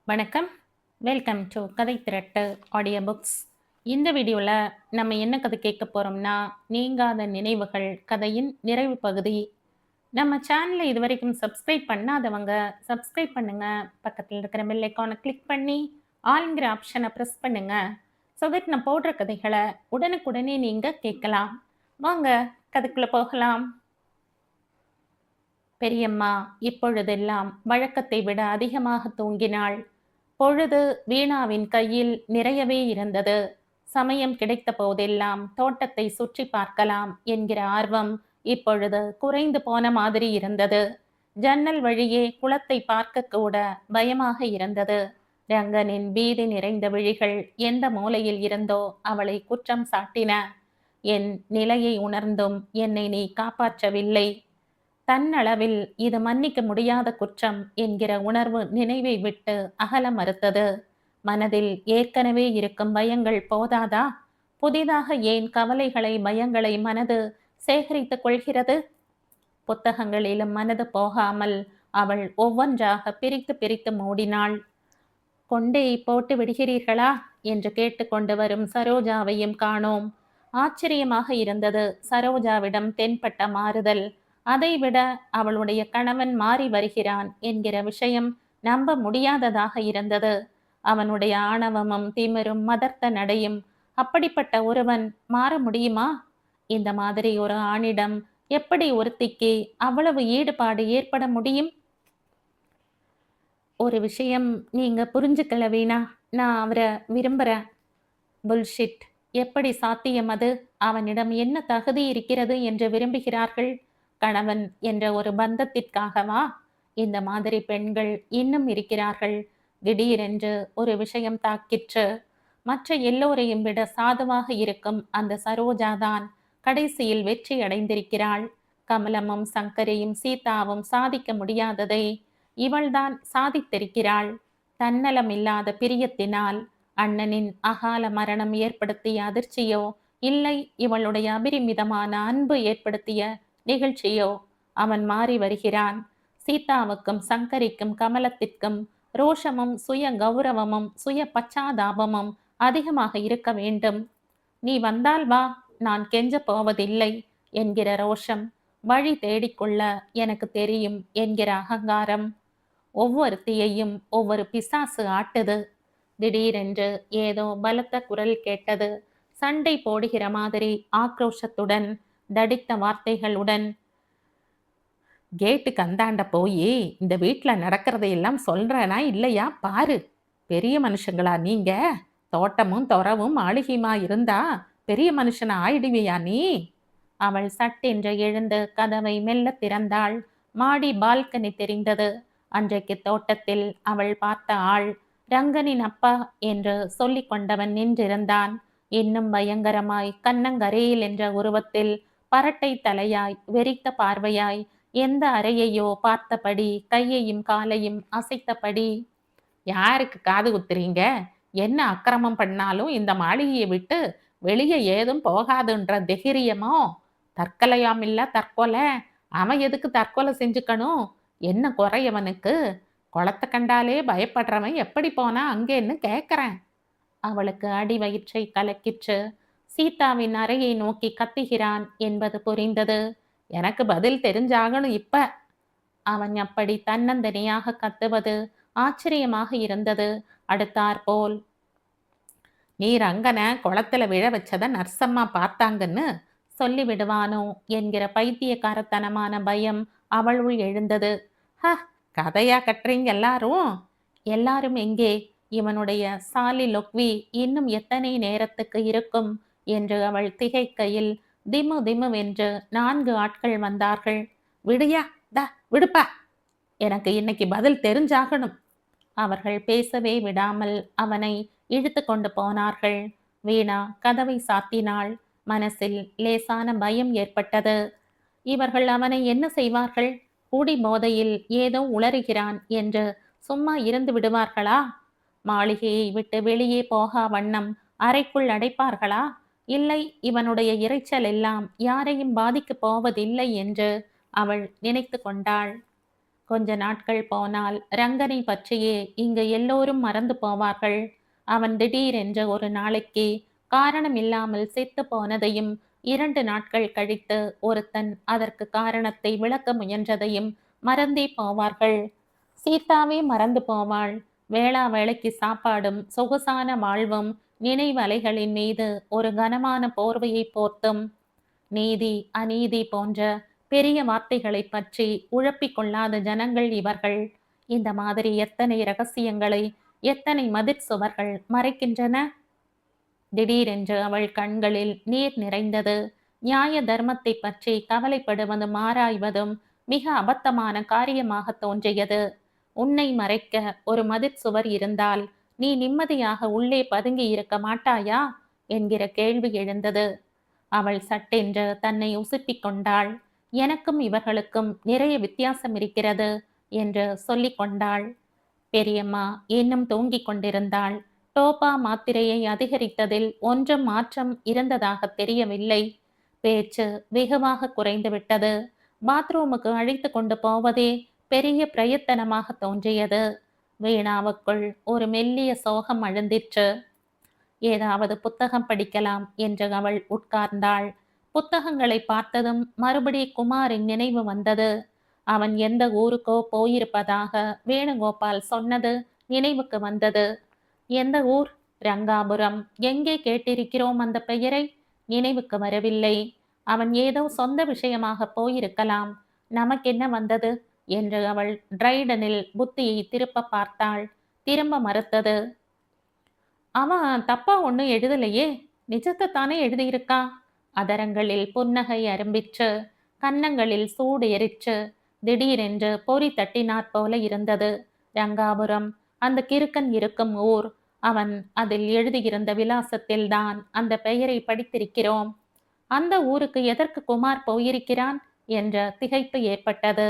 வணக்கம். Welcome to கதை திரட்டு audio books. இந்த வீடியோவில் நம்ம என்ன கதை கேட்க போகிறோம்னா, நீங்காத நினைவுகள் கதையின் நிறைவு பகுதி. நம்ம சேனலை இது வரைக்கும் சப்ஸ்கிரைப் பண்ணாதவங்க சப்ஸ்கிரைப் பண்ணுங்க. பக்கத்தில் இருக்கிற பெல் ஐக்கானை கிளிக் பண்ணி ஆல்ங்கிற ஆப்ஷனை ப்ரெஸ் பண்ணுங்க. ஸோ தட் நான் போடுற கதைகளை உடனுக்குடனே நீங்கள் கேட்கலாம். வாங்க கதைக்குள்ளே போகலாம். பெரியம்மா இப்பொழுதெல்லாம் வழக்கத்தை விட அதிகமாக தூங்கினாள். பொழுது வீணாவின் கையில் நிறையவே இருந்தது. சமயம் கிடைத்த போதெல்லாம் தோட்டத்தை சுற்றி பார்க்கலாம் என்கிற ஆர்வம் இப்பொழுது குறைந்து போன மாதிரி இருந்தது. ஜன்னல் வழியே குளத்தை பார்க்க கூட பயமாக இருந்தது. ரங்கனின் பீதி நிறைந்த விழிகள் எந்த மூலையில் இருந்தோ அவளை குற்றம் சாட்டின. என் நிலையை உணர்ந்தும் என்னை நீ காப்பாற்றவில்லை. தன்னளவில் இது மன்னிக்க முடியாத குற்றம் என்கிற உணர்வு நினைவை விட்டு அகல மறுத்தது. மனதில் ஏற்கனவே இருக்கும் பயங்கள் போதாதா? புதிதாக ஏன் கவலைகளை பயங்களை மனது சேகரித்துக் கொள்கிறது? புத்தகங்களிலும் மனது போகாமல் அவள் ஒவ்வொன்றாக பிரித்து பிரித்து மூடினாள். கொண்டே போட்டு விடுகிறீர்களா என்று கேட்டுக்கொண்டு வரும் சரோஜாவையும் காணோம். ஆச்சரியமாக இருந்தது சரோஜாவிடம் தென்பட்ட மாறுதல். அதைவிட அவளுடைய கணவன் மாறி வருகிறான் என்கிற விஷயம் நம்ப முடியாததாக இருந்தது. அவனுடைய ஆணவமும் திமிரும் மதர்த்த நடையும். அப்படிப்பட்ட ஒருவன் மாற முடியுமா? இந்த மாதிரி ஒரு ஆணிடம் எப்படி ஒருத்திக்கு அவ்வளவு ஈடுபாடு ஏற்பட முடியும்? ஒரு விஷயம் நீங்க புரிஞ்சுக்கல வீணா. நான் அவரை விரும்புறேன். புல்ஷிட். எப்படி சாத்தியம் அது? அவனிடம் என்ன தகுதி இருக்கிறது என்று விரும்புகிறார்கள்? கணவன் என்ற ஒரு பந்தத்திற்காகவா? இந்த மாதிரி பெண்கள் இன்னும் இருக்கிறார்கள். திடீரென்று ஒரு விஷயம் தாக்கிற்று. மற்ற எல்லோரையும் விட சாதுவாக இருக்கும் அந்த சரோஜாதான் கடைசியில் வெற்றி அடைந்திருக்கிறாள். கமலமும் சங்கரையும் சீதாவும் சாதிக்க முடியாததை இவள்தான் சாதித்திருக்கிறாள். தன்னலமில்லாத பிரியத்தினால் அண்ணனின் அகால மரணம் ஏற்படுத்திய அதிர்ச்சியோ, இல்லை இவளுடைய அபரிமிதமான அன்பு ஏற்படுத்திய நிகழ்ச்சியோ? அவன் மாறி வருகிறான். சீதாவுக்கும் சங்கரிக்கும் கமலத்திற்கும் ரோஷமும் சுய கௌரவமும் சுய பச்சாதாபமும் அதிகமாக இருக்க வேண்டும். நீ வந்தால் வா, நான் கெஞ்ச போவதில்லை என்கிற ரோஷம். வழி தேடிக்கொள்ள எனக்கு தெரியும் என்கிற அகங்காரம். ஒவ்வொருத்தியையும் ஒவ்வொரு பிசாசு ஆட்டுது. திடீரென்று ஏதோ பலத்த குரல் கேட்டது. சண்டை போடுகிற மாதிரி ஆக்ரோஷத்துடன் தடித்த வார்த்தைகளுடன். கேட்டுக்கு அந்தாண்ட போய் இந்த வீட்டில் நடக்கிறதையெல்லாம் சொல்றேனா இல்லையா பாரு. பெரிய மனுஷங்களா நீங்க? தோட்டமும் தொரவும் மாளிகையுமா இருந்தா பெரிய மனுஷனா ஆயிடுவியா நீ? அவள் சட்டென்று எழுந்து கதவை மெல்ல திறந்தாள். மாடி பால்கனி தெரிந்தது. அன்றைக்கு தோட்டத்தில் அவள் பார்த்த ஆள் ரங்கனின் அப்பா என்று சொல்லிக் கொண்டவன் நின்றிருந்தான். இன்னும் பயங்கரமாய் கண்ணங்கரையில் என்ற உருவத்தில் பரட்டை தலையாய் வெறித்த பார்வையாய் எந்த அறையையோ பார்த்தபடி கையையும் காலையும் அசைத்தபடி. யாருக்கு காது குத்துறீங்க? என்ன அக்கிரமம் பண்ணாலும் இந்த மாளிகையை விட்டு வெளியே ஏதும் போகாதுன்ற தைரியமோ? தற்கொலையாமில்ல தற்கொலை. அவன் எதுக்கு தற்கொலை செஞ்சுக்கணும்? என்ன குறையவனுக்கு? குளத்தை கண்டாலே பயப்படுறவன் எப்படி போனா அங்கேன்னு கேட்குறேன். அவளுக்கு அடி வயிற்றை கலக்கிற்று. சீதாவின் அறையை நோக்கி கத்துகிறான் என்பது புரிந்தது. எனக்கு பதில் தெரிஞ்சாகணும் இப்ப. அவன் அப்படி தன்னந்தனியாக கத்துவது ஆச்சரியமாக இருந்தது. அடுத்தாற்போல், நீ ரங்கனை குளத்துல விழ வச்சத நர்சம்மா பார்த்தாங்கன்னு சொல்லி விடுவானோ என்கிற பைத்தியக்காரத்தனமான பயம் அவளுள் எழுந்தது. ஹ, கதையா கட்டுறீங்க எல்லாரும்? எல்லாரும் எங்கே? இவனுடைய சாலி லொக்வி இன்னும் எத்தனை நேரத்துக்கு இருக்கும் என்று அவள் திகைக்கையில் திமு திமுவென்று 4 ஆட்கள் வந்தார்கள். விடுயா, தா விடுப்பா, எனக்கு இன்னைக்கு பதில் தெரிஞ்சாகணும். அவர்கள் பேசவே விடாமல் அவனை இழுத்து கொண்டு போனார்கள். வீணா கதவை சாத்தினாள். மனசில் லேசான பயம் ஏற்பட்டது. இவர்கள் அவனை என்ன செய்வார்கள்? குடி போதையில் ஏதோ உளறுகிறான் என்று சும்மா இருந்து விடுவார்களா? மாளிகையை விட்டு வெளியே போகா வண்ணம் அறைக்குள் அடைப்பார்களா? இல்லை, இவனுடைய இரைச்சல் எல்லாம் யாரையும் பாதிக்கப் போவதில்லை என்று அவள் நினைத்து கொண்டாள். கொஞ்ச நாட்கள் போனால் ரங்கனை பற்றியே இங்கு எல்லோரும் மறந்து போவார்கள். அவன் திடீரென்று ஒரு நாளைக்கு காரணம் இல்லாமல் செத்து போனதையும் 2 நாட்கள் கழித்து ஒருத்தன் அதற்கு காரணத்தை விளக்க முயன்றதையும் மறந்தே போவார்கள். சீதாவே மறந்து போவாள். வேளா வேளைக்கு சாப்பாடும் சொகுசான வாழ்வும் நினைவலைகளின் மீது ஒரு கனமான போர்வையை போர்த்தும். நீதி அநீதி போன்ற பெரிய வார்த்தைகளை பற்றி உழப்பிக் கொள்ளாத ஜனங்கள் இவர்கள். இந்த மாதிரி எத்தனை ரகசியங்களை எத்தனை மதிற் சுவர்கள் மறைக்கின்றன. திடீரென்று அவள் கண்களில் நீர் நிறைந்தது. நியாய தர்மத்தை பற்றி கவலைப்படுவதும் ஆராய்வதும் மிக அபத்தமான காரியமாக தோன்றியது. உன்னை மறைக்க ஒரு மதிற் சுவர் இருந்தால் நீ நிம்மதியாக உள்ளே பதுங்கி இருக்க மாட்டாயா என்கிற கேள்வி எழுந்தது. அவள் சட்டென்று தன்னை உசுப்பிக் கொண்டாள். எனக்கும் இவர்களுக்கும் நிறைய வித்தியாசம் இருக்கிறது என்று சொல்லிக் கொண்டாள். பெரியம்மா இன்னும் தூங்கிக் கொண்டிருந்தாள். டோபா மாத்திரையை அதிகரித்ததில் ஒன்றும் மாற்றம் இருந்ததாக தெரியவில்லை. பேச்சு வெகுவாக குறைந்துவிட்டது. பாத்ரூமுக்கு அழைத்து கொண்டு போவதே பெரிய பிரயத்தனமாக தோன்றியது. வீணாவுக்குள் ஒரு மெல்லிய சோகம் அழுந்திற்று. ஏதாவது புத்தகம் படிக்கலாம் என்று அவள் உட்கார்ந்தாள். புத்தகங்களை பார்த்ததும் மறுபடி குமாரின் நினைவு வந்தது. அவன் எந்த ஊருக்கோ போயிருப்பதாக வேணுகோபால் சொன்னது நினைவுக்கு வந்தது. எந்த ஊர்? ரங்காபுரம். எங்கே கேட்டிருக்கிறோம் அந்த பெயரை? நினைவுக்கு வரவில்லை. அவன் ஏதோ சொந்த விஷயமாக போயிருக்கலாம். நமக்கென்ன வந்தது என்று அவள் டிரைடனில் புத்தியை திருப்ப பார்த்தாள். திரும்ப மறுத்தது. அவன் தப்பா ஒன்றும் எழுதலையே, நிஜத்தை தானே எழுதியிருக்கான். அதரங்களில் புன்னகை அரும்பிற்று. கன்னங்களில் சூடு எரிச்சு. திடீரென்று பொறி தட்டினாற் போல இருந்தது. ரங்காபுரம் அந்த கிறுக்கன் இருக்கும் ஊர். அவன் அதில் எழுதியிருந்த விலாசத்தில்தான் அந்த பெயரை படித்திருக்கிறோம். அந்த ஊருக்கு எதற்கு குமார் போயிருக்கிறான் என்ற திகைப்பு ஏற்பட்டது.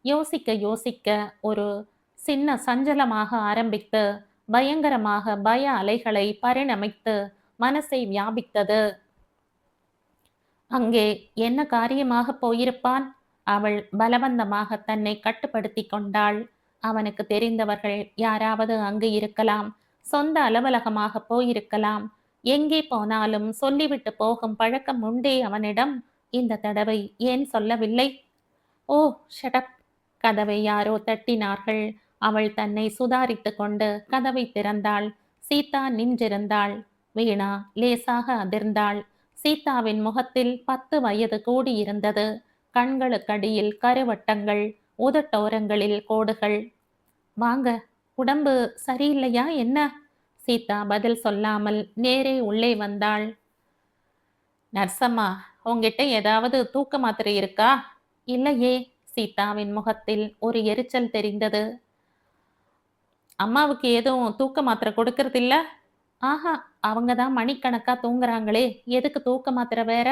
யோசிக்க யோசிக்க ஒரு சின்ன சஞ்சலமாக ஆரம்பித்து பயங்கரமாக பய அலைகளை பரிணமித்து மனசை வியாபித்தது. அங்கே என்ன காரியமாக போயிருப்பான்? அவள் பலவந்தமாக தன்னை கட்டுப்படுத்தி கொண்டாள். அவனுக்கு தெரிந்தவர்கள் யாராவது அங்கு இருக்கலாம். சொந்த அலுவலகமாக போயிருக்கலாம். எங்கே போனாலும் சொல்லிவிட்டு போகும் பழக்கம் உண்டே அவனிடம். இந்த தடவை ஏன் சொல்லவில்லை? ஓ ஷடப்! கதவை யாரோ தட்டினார்கள். அவள் தன்னை சுதாரித்து கொண்டு கதவை திறந்தாள். சீதா நின்றிருந்தாள். வீணா லேசாக அதிர்ந்தாள். சீதாவின் முகத்தில் 10 வயது கூடியிருந்தது. கண்களுக்கடியில் கருவட்டங்கள், உதட்டோரங்களில் கோடுகள். வாங்க, உடம்பு சரியில்லையா என்ன? சீதா பதில் சொல்லாமல் நேரே உள்ளே வந்தாள். நர்சம்மா, உங்ககிட்ட ஏதாவது தூக்க மாத்திரை இருக்கா? இல்லையே. சீதாவின் முகத்தில் ஒரு எரிச்சல் தெரிந்தது. அம்மாவுக்கு எதுவும் தூக்க மாத்திரை கொடுக்கறதில்ல? ஆஹா, அவங்க தான் மணிக்கணக்கா தூங்குறாங்களே, எதுக்கு தூக்க மாத்திரை வேற?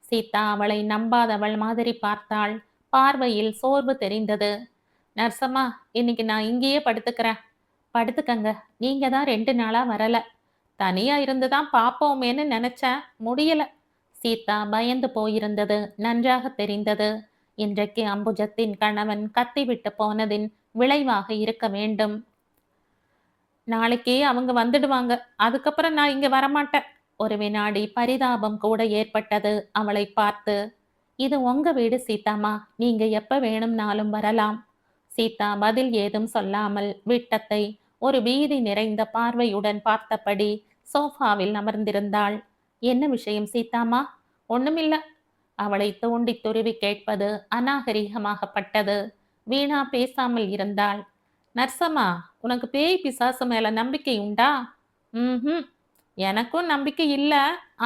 சீதா அவளை நம்பாதவள் மாதிரி பார்த்தாள். பார்வையில் சோர்வு தெரிந்தது. நர்சம்மா, இன்னைக்கு நான் இங்கேயே படுத்துக்கிறேன். படுத்துக்கங்க, நீங்க தான் 2 நாளா வரல. தனியா இருந்துதான் பாப்போமேன்னு நினைச்சேன், முடியல. சீதா பயந்து போயிருந்தது நன்றாக தெரிந்தது. இன்றைக்கு அம்புஜத்தின் கணவன் கத்திவிட்டு போனதின் விளைவாக இருக்க வேண்டும். நாளைக்கே அவங்க வந்துடுவாங்க, அதுக்கப்புறம் நான் இங்க வரமாட்டேன். ஒரு வினாடி பரிதாபம் கூட ஏற்பட்டது அவளை பார்த்து. இது உங்க வீடு சீதாமா, நீங்க எப்ப வேணும்னாலும் வரலாம். சீதா பதில் ஏதும் சொல்லாமல் விட்டத்தை ஒரு பீதி நிறைந்த பார்வையுடன் பார்த்தபடி சோஃபாவில் அமர்ந்திருந்தாள். என்ன விஷயம் சீதாமா? ஒண்ணுமில்ல. அவளை தோண்டி துருவி கேட்பது அநாகரிகமாகப்பட்டது. வீணா பேசாமல் இருந்தாள். நர்சம்மா, உனக்கு பேய் பிசாசு மேல நம்பிக்கை உண்டா? ம், எனக்கும் நம்பிக்கை இல்ல.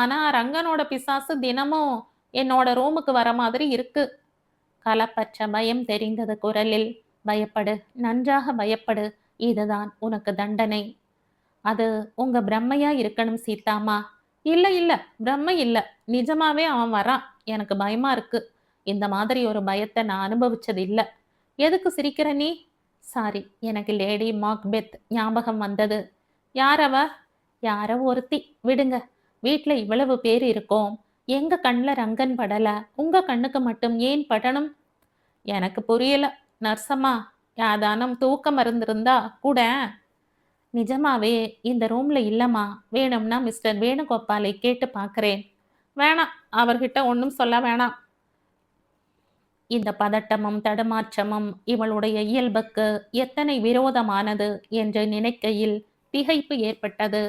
ஆனா ரங்கனோட பிசாசு தினமும் என்னோட ரூமுக்கு வர மாதிரி இருக்கு. கலப்பற்ற பயம் தெரிந்தது குரலில். பயப்படு, நன்றாக பயப்படு. இதுதான் உனக்கு தண்டனை. அது உங்க பிரம்மையா இருக்கணும் சீதாமா. இல்ல இல்ல, பிரம்மை இல்ல, நிஜமாவே அவன் வரான். எனக்கு பயமா இருக்கு. இந்த மாதிரி ஒரு பயத்தை நான் அனுபவிச்சது இல்ல. எதுக்கு சிரிக்கிற நீ? சாரி, எனக்கு லேடி மாக்பெத் ஞாபகம் வந்தது. யார் அவ? யாரோ ஒருத்தி, விடுங்க. வீட்ல இவ்வளவு பேர் இருக்கோம். எங்க கண்ணில் ரங்கன் படல, உங்க கண்ணுக்கு மட்டும் ஏன் படணும்? எனக்கு புரியல. நர்சம்மா, யாதானும் தூக்க மருந்து இருந்தா கூட. நிஜமாவே இந்த ரூம்ல இல்லம்மா. வேணும்னா மிஸ்டர் வேணுகோபாலை கேட்டு பார்க்கிறேன். வேணாம், அவர்கிட்ட ஒண்ணும் சொல்ல வேணாம். இந்த பதட்டமும் தடுமாற்றமும் இவளுடைய இயல்புக்கு எத்தனை விரோதமானது என்று நினைக்கையில் திகைப்பு ஏற்பட்டது.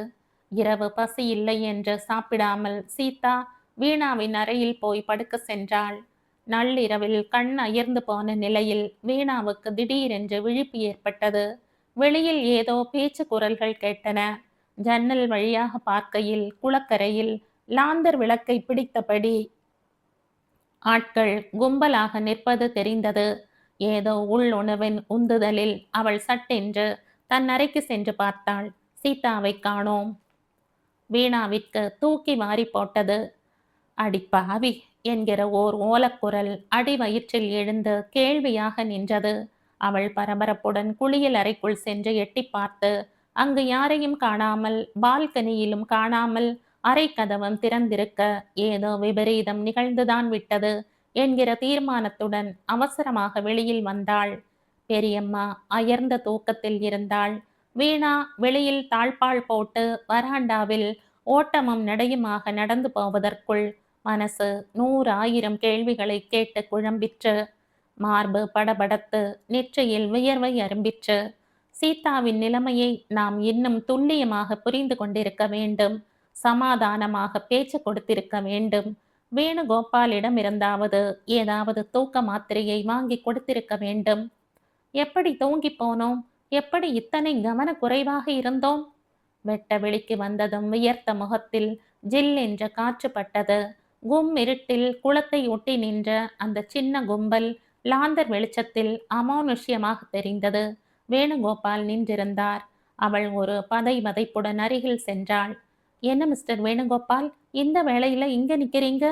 இரவு பசி இல்லை என்று சாப்பிடாமல் சீதா வீணாவின் அறையில் போய் படுக்க சென்றாள். நள்ளிரவில் கண் அயர்ந்து போன நிலையில் வீணாவுக்கு திடீரென்று விழிப்பு ஏற்பட்டது. வெளியில் ஏதோ பேச்சு குரல்கள் கேட்டன. ஜன்னல் வழியாக பார்க்கையில் குளக்கரையில் லாந்தர் விளக்கை பிடித்தபடி ஆட்கள் கும்பலாக நிற்பது தெரிந்தது. ஏதோ உள்ளுணர்வின் உந்துதலில் அவள் சட்டென்று தன் அறைக்கு சென்று பார்த்தாள். சீதாவை காணோம். வீணாவிற்கு தூக்கி வாரி போட்டது. அடிப்பாவி என்கிற ஓர் ஓலக்குரல் அடி வயிற்றில் எழுந்து கேள்வியாக நின்றது. அவள் பரபரப்புடன் குளியல் அறைக்குள் சென்று எட்டி பார்த்து அங்கு யாரையும் காணாமல், பால்கனியிலும் காணாமல், அறை கதவம் திறந்திருக்க ஏதோ விபரீதம் நிகழ்ந்துதான் விட்டது என்கிற தீர்மானத்துடன் அவசரமாக வெளியில் வந்தாள். பெரியம்மா அயர்ந்த தூக்கத்தில் இருந்தாள். வீணா வெளியில் தாழ்பால் போட்டு வராண்டாவில் ஓட்டமும் நடையுமாக நடந்து போவதற்குள் மனசு 100,000 கேள்விகளை கேட்டு குழம்பிற்று. மார்பு படபடத்து நெற்றியில் வியர்வை அரும்பிற்று. சீதாவின் நிலைமையை நாம் இன்னும் துல்லியமாக புரிந்து கொண்டிருக்க வேண்டும். சமாதானமாக பேச்சு கொடுத்திருக்க வேண்டும். வேணுகோபாலிடம் இருந்தாவது ஏதாவது தூக்க மாத்திரையை வாங்கி கொடுத்திருக்க வேண்டும். எப்படி தூங்கி போனோம்? எப்படி இத்தனை கவனக்குறைவாக இருந்தோம்? வெட்ட வெளிக்கு வந்ததும் வியர்த்த முகத்தில் ஜில் என்ற காற்று பட்டது. இருட்டில் குளத்தை ஒட்டி நின்ற அந்த சின்ன கும்பல் லாந்தர் வெளிச்சத்தில் அமானுஷ்யமாக தெரிந்தது. வேணுகோபால் நின்றிருந்தார். அவள் ஒரு பதை வதைப்புடன் அருகில் சென்றாள். என்ன மிஸ்டர் வேணுகோபால், இந்த வேளையில இங்க நிக்கிறீங்க?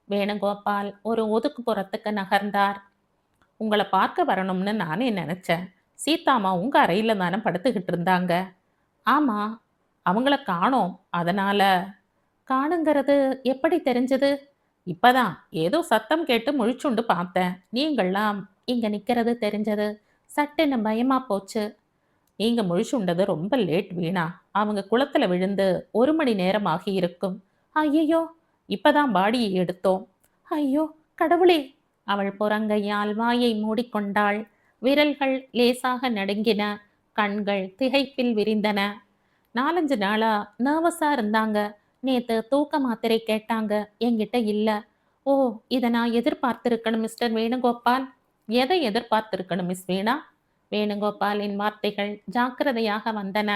வேணுகோபால் ஒரு ஒதுக்குப்புறத்துக்கு நகர்ந்தார். உங்களை பார்க்க வரணும்னு நானே நினைச்சேன். சீதாமா உங்க அறையில தானே படுத்துக்கிட்டு இருந்தாங்க. ஆமா, அவங்கள காணோம். அதனால. காணுங்கிறது எப்படி தெரிஞ்சது? இப்பதான் ஏதோ சத்தம் கேட்டு முழிச்சுண்டு பார்த்தேன். நீங்கள்லாம் இங்க நிக்கிறது தெரிஞ்சது. சட்டுன்னு பயமா போச்சு. நீங்க முழிச்சுண்டது ரொம்ப லேட் வீணா. அவங்க குளத்துல விழுந்து 1 மணி நேரம் ஆகி இருக்கும். ஐயோ, இப்பதான் பாடியை எடுத்தோம். ஐயோ கடவுளே! அவள் புறங்கையால் வாயை மூடிக்கொண்டாள். விரல்கள் லேசாக நடுங்கின. கண்கள் திகைப்பில் விரிந்தன. 4-5 நாளா நர்வஸா இருந்தாங்க. நேத்து தூக்க மாத்திரை கேட்டாங்க. என்கிட்ட இல்ல. ஓ, இதை நான் எதிர்பார்த்திருக்கணும் மிஸ்டர் வேணுகோபால். எதை எதிர்பார்த்திருக்கணும் மிஸ் வீணா? வேணுகோபாலின் வார்த்தைகள் ஜாக்கிரதையாக வந்தன.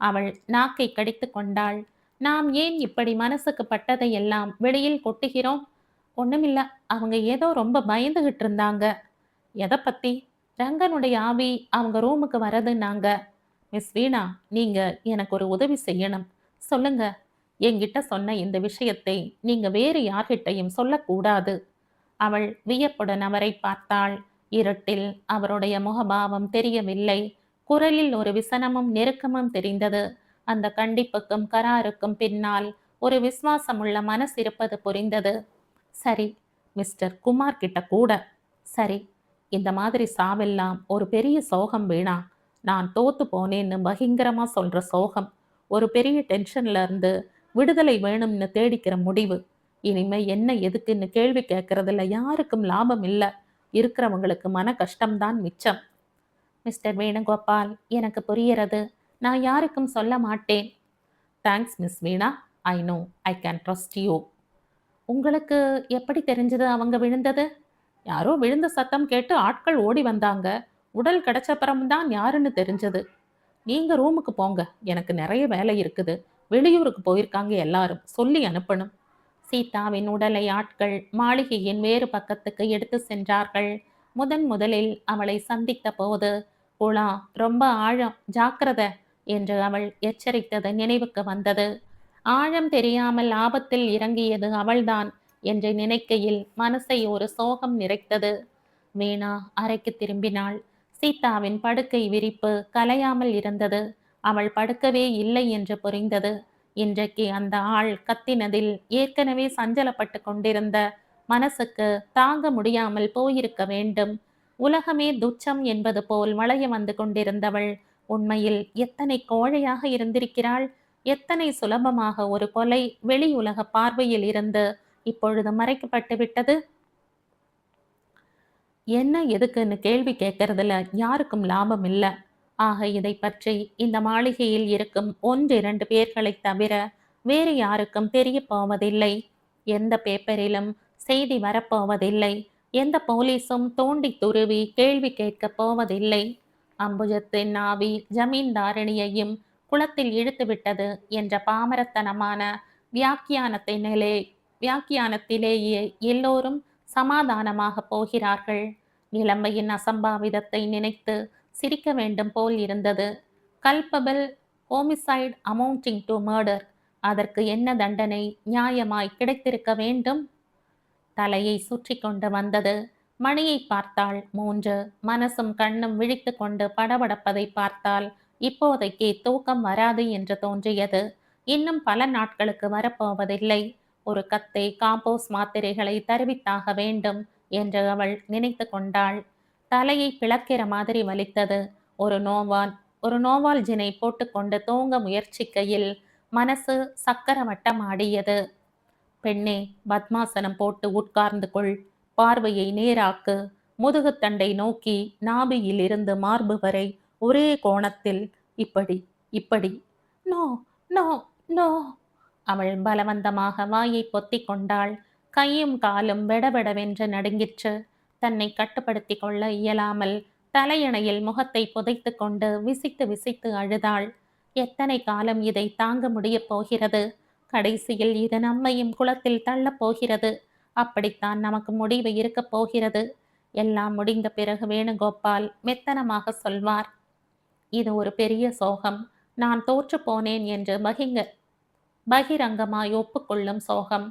அவள் நாக்கை கடித்து கொண்டாள். நாம் ஏன் இப்படி மனசுக்கு பட்டதையெல்லாம் வெளியில் கொட்டுகிறோம்? ஒண்ணுமில்ல, அவங்க ஏதோ ரொம்ப பயந்துகிட்டு இருந்தாங்க. எதை பத்தி? ரங்கனுடைய ஆவி அவங்க ரூமுக்கு வரதுன்னாங்க. மிஸ் வீணா, நீங்க எனக்கு ஒரு உதவி செய்யணும். சொல்லுங்க. என்கிட்ட சொன்ன இந்த விஷயத்தை நீங்க வேறு யார்கிட்டையும் சொல்லக்கூடாது. அவள் வியப்புடன் அவரை பார்த்தாள். இருட்டில் அவருடைய முகபாவம் தெரியவில்லை. குரலில் ஒரு விசனமும் நெருக்கமும் தெரிந்தது. அந்த கண்டிப்புக்கும் கராருக்கும் பின்னால் ஒரு விசுவாசமுள்ள மனசு இருப்பது புரிந்தது. சரி, மிஸ்டர் குமார் கிட்ட கூட. சரி, இந்த மாதிரி சாவெல்லாம் ஒரு பெரிய சோகம் வீணா. நான் தோத்து போனேன்னு பயங்கரமா சொல்ற சோகம். ஒரு பெரிய டென்ஷன்ல இருந்து விடுதலை வேணும்னு தேடிக்கிற முடிவு. இனிமே என்ன எதுக்குன்னு கேள்வி கேட்கறதுல யாருக்கும் லாபம் இல்லை. இருக்கிறவங்களுக்கு மன கஷ்டம்தான் மிச்சம். மிஸ்டர் வேணுகோபால், எனக்கு புரியறது. நான் யாருக்கும் சொல்ல மாட்டேன். Thanks miss Veena. I know I can trust you. உங்களுக்கு எப்படி தெரிஞ்சது அவங்க விழுந்தது? யாரோ விழுந்த சத்தம் கேட்டு ஆட்கள் ஓடி வந்தாங்க. உடல் கிடைச்சப்புறம்தான் யாருன்னு தெரிஞ்சது. நீங்க ரூமுக்கு போங்க. எனக்கு நிறைய வேலை இருக்குது. வெளியூருக்கு போயிருக்காங்க எல்லாரும். சொல்லி அனுப்பணும். சீதாவின் உடலை ஆட்கள் மாளிகையின் வேறு பக்கத்துக்கு எடுத்து சென்றார்கள். முதலில் அவளை சந்தித்த போது குளம் ரொம்ப ஆழம், ஜாக்கிரத என்று அவள் எச்சரித்தது நினைவுக்கு வந்தது. ஆழம் தெரியாமல் ஆபத்தில் இறங்கியது அவள்தான் என்று நினைக்கையில் மனசை ஒரு சோகம் நிறைத்தது. வீணா அறைக்கு திரும்பினாள். சீதாவின் படுக்கை விரிப்பு கலையாமல் இருந்தது. அவள் படுக்கவே இல்லை என்று புரிந்தது. இன்றைக்கு அந்த ஆள் கத்தினதில் ஏற்கனவே சஞ்சலப்பட்டு கொண்டிருந்த மனசுக்கு தாங்க முடியாமல் போயிருக்க வேண்டும். உலகமே துச்சம் என்பது போல் வளைய வந்து கொண்டிருந்தவள் உண்மையில் எத்தனை கோழையாக இருந்திருக்கிறாள். எத்தனை சுலபமாக ஒரு கொலை வெளி உலக பார்வையில் இருந்து இப்பொழுது மறைக்கப்பட்டு விட்டது. என்ன எதுக்குன்னு கேள்வி கேட்கறதுல யாருக்கும் லாபம் இல்ல. ஆக இதை பற்றி இந்த மாளிகையில் இருக்கும் 1 2 பேர்களைத் தவிர வேறு யாருக்கும் தெரிய போவதில்லை. எந்த பேப்பரிலும் செய்தி வரப்போவதில்லை. எந்த போலீஸும் தோண்டி துருவி கேள்வி கேட்கப் போவதில்லை. அம்புஜத்தின் ஆவி ஜமீன்தாரிணியையும் குளத்தில் இழுத்துவிட்டது என்ற பாமரத்தனமான வியாக்கியானத்தினிலே வியாக்கியானத்திலேயே எல்லோரும் சமாதானமாக போகிறார்கள். நிலைமையின் அசம்பாவிதத்தை நினைத்து சிரிக்க வேண்டும் போல் இருந்தது. Culpable homicide amounting to murder. அதற்கு என்ன தண்டனை நியாயமாய் கிடைத்திருக்க வேண்டும்? தலையை சுற்றி கொண்டு வந்தது. மணியை பார்த்தாள் 3. மனசும் கண்ணும் விழித்து கொண்டு படபடப்பதை பார்த்தால் இப்போதைக்கு தூக்கம் வராது என்று தோன்றியது. இன்னும் பல நாட்களுக்கு வரப்போவதில்லை. ஒரு கத்தை காம்போஸ் மாத்திரைகளை தருவித்தாக வேண்டும் என்று அவள் நினைத்து கொண்டாள். தலையை பிளக்கிற மாதிரி வலித்தது. ஒரு நோவால்ஜினை போட்டுக்கொண்டு தூங்க முயற்சிக்கையில் மனசு சக்கரவட்டம் ஆடியது. பெண்ணே, பத்மாசனம் போட்டு உட்கார்ந்து கொள். பார்வையை நேராக்கு. முதுகுத்தண்டை நோக்கி நாபியில் இருந்து மார்பு வரை ஒரே கோணத்தில். இப்படி இப்படி. No no no. அவள் பலவந்தமாக வாயை பொத்திக் கொண்டாள். கையும் காலும் வெடவெடவென்று நடுங்கிற்று. தன்னை கட்டுப்படுத்தி கொள்ள இயலாமல் தலையணையில் முகத்தை புதைத்து கொண்டு விசித்து விசித்து அழுதாள். எத்தனை காலம் இதை தாங்க முடியப் போகிறது? கடைசியில் இது நம்மையும் குளத்தில் தள்ளப் போகிறது. அப்படித்தான் நமக்கு முடிவு இருக்கப் போகிறது. எல்லாம் முடிந்த பிறகு வேணுகோபால் மெத்தனமாக சொல்வார், இது ஒரு பெரிய சோகம். நான் தோற்று போனேன் என்று பகிரங்கமாய் ஒப்புக்கொள்ளும் சோகம்.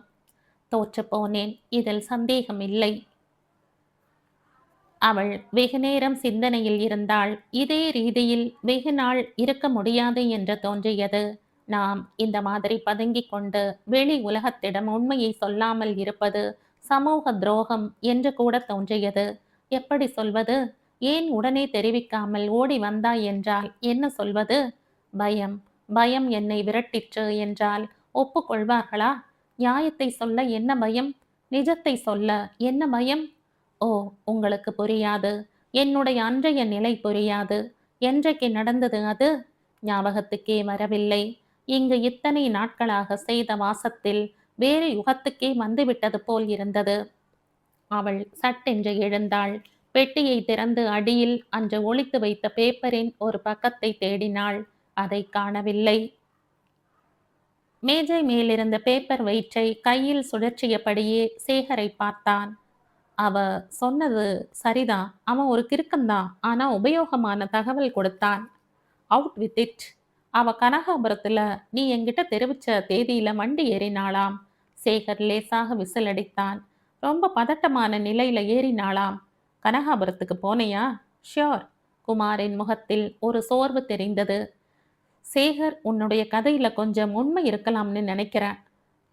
தோற்று போனேன், இதில் சந்தேகம் இல்லை. அவள் வெகு நேரம் சிந்தனையில் இருந்தாள். இதே ரீதியில் வெகு நாள் இருக்க முடியாது என்று தோன்றியது. நாம் இந்த மாதிரி பதுங்கிக் கொண்டு வெளி உலகத்திடம் உண்மையை சொல்லாமல் இருப்பது சமூக துரோகம் என்று கூட தோன்றியது. எப்படி சொல்வது? ஏன் உடனே தெரிவிக்காமல் ஓடி வந்தாய் என்றால் என்ன சொல்வது? பயம். பயம் என்னை விரட்டிற்று என்றால் ஒப்புக்கொள்வார்களா? நியாயத்தை சொல்ல என்ன பயம்? நிஜத்தை சொல்ல என்ன பயம்? ஓ, உங்களுக்கு புரியாது. என்னுடைய அன்றைய நிலை புரியாது. என்றைக்கு நடந்தது அது? ஞாபகத்துக்கே வரவில்லை. இங்கு இத்தனை நாட்களாக செய்த வாசத்தில் வேறு யுகத்துக்கே வந்துவிட்டது போல் இருந்தது. அவள் சட்டென்று எழுந்தாள். பெட்டியை திறந்து அடியில் அன்று ஒளித்து வைத்த பேப்பரின் ஒரு பக்கத்தை தேடினாள். அதை காணவில்லை. மேஜை மேலிருந்த பேப்பர் வெயிற்றை கையில் சுழற்றியபடியே சேகரை பார்த்தான். அவ சொன்னது சரிதான். அவன் ஒரு கிறுக்கன்தான். ஆனா உபயோகமான தகவல் கொடுத்தான். Out with it. அவ கனகாபுரத்துல நீ என்கிட்ட தெரிவிச்ச தேதியில வண்டி ஏறினாளாம். சேகர் லேசாக விசிலடித்தான். ரொம்ப பதட்டமான நிலையில ஏறினாளாம். கனகாபுரத்துக்கு போனையா? ஷியோர். குமாரின் முகத்தில் ஒரு சோர்வு தெரிந்தது. சேகர், உன்னுடைய கதையில கொஞ்சம் உண்மை இருக்கலாம்னு நினைக்கிறேன்.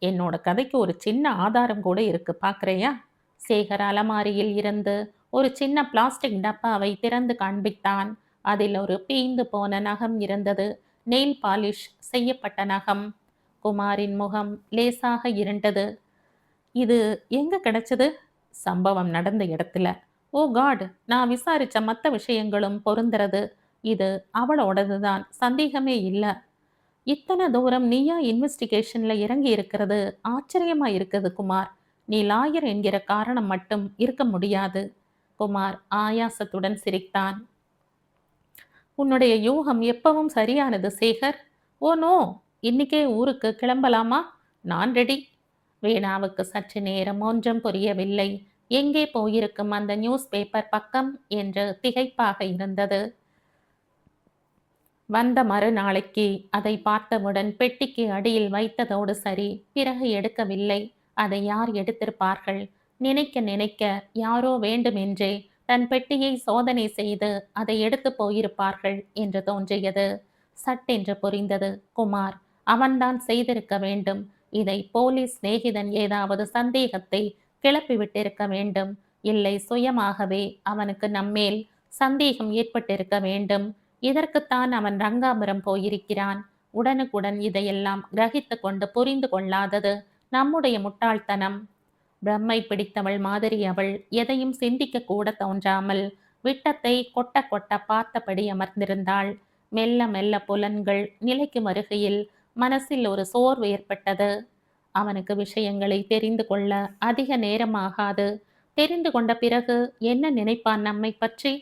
என்னோட கதைக்கு ஒரு சின்ன ஆதாரம் கூட இருக்கு, பார்க்கறியா? சேகர் அலமாரியில் இருந்து ஒரு சின்ன பிளாஸ்டிக் டப்பாவை திறந்து காண்பித்தான். அதில் ஒரு பீய்ந்து போன நகம் இருந்தது. நெயில் பாலிஷ் செய்யப்பட்ட நகம். குமாரின் முகம் லேசாக இருண்டது. இது எங்க கிடைச்சது? சம்பவம் நடந்த இடத்துல. ஓ காட், நான் விசாரிச்ச மற்ற விஷயங்களும் பொருந்துறது. இது அவளோடதுதான், சந்தேகமே இல்லை. இத்தனை தூரம் நீயா இன்வெஸ்டிகேஷன்ல இறங்கி இருக்கிறது ஆச்சரியமா இருக்குது குமார். நீ லாயர் என்கிற காரணம் மட்டும் இருக்க முடியாது. குமார் ஆயாசத்துடன் சிரித்தான். உன்னுடைய யூகம் எப்பவும் சரியானது சேகர். ஓ நோ, இன்னைக்கே ஊருக்கு கிளம்பலாமா? நான் ரெடி. வீணாவுக்கு சற்று நேரம் ஒன்றும் புரியவில்லை. எங்கே போயிருக்கும் அந்த நியூஸ் பேப்பர் பக்கம் என்று திகைப்பாக இருந்தது. வந்த மறுநாளைக்கு அதை பார்த்தவுடன் பெட்டிக்கு அடியில் வைத்ததோடு சரி, பிறகு எடுக்கவில்லை. அதை யார் எடுத்திருப்பார்கள்? நினைக்க நினைக்க யாரோ வேண்டுமென்றே தன் பெட்டியை சோதனை செய்து அதை எடுத்து போயிருப்பார்கள் என்று தோன்றியது. சட்டென்று புரிந்தது. குமார் அவன்தான் செய்திருக்க வேண்டும். இதை போலீஸ் சிநேகிதன் ஏதாவது சந்தேகத்தை கிளப்பிவிட்டிருக்க வேண்டும். இல்லை சுயமாகவே அவனுக்கு நம்மேல் சந்தேகம் ஏற்பட்டிருக்க வேண்டும். இதற்குத்தான் அவன் ரங்காபுரம் போயிருக்கிறான். உடனுக்குடன் இதையெல்லாம் கிரகித்து கொண்டு புரிந்து கொள்ளாதது நம்முடைய முட்டாள்தனம். பிரம்மை பிடித்தவள் மாதிரி அவள் எதையும் சிந்திக்க கூட தோன்றாமல் விட்டத்தை கொட்ட கொட்ட பார்த்தபடி அமர்ந்திருந்தாள். மெல்ல மெல்ல புலன்கள் நிலைக்கு வருகையில் மனசில் ஒரு சோர்வு ஏற்பட்டது. அவனுக்கு விஷயங்களை தெரிந்து கொள்ள அதிக நேரமாகாது. தெரிந்து கொண்ட பிறகு என்ன நினைப்பான் நம்மை பற்றி?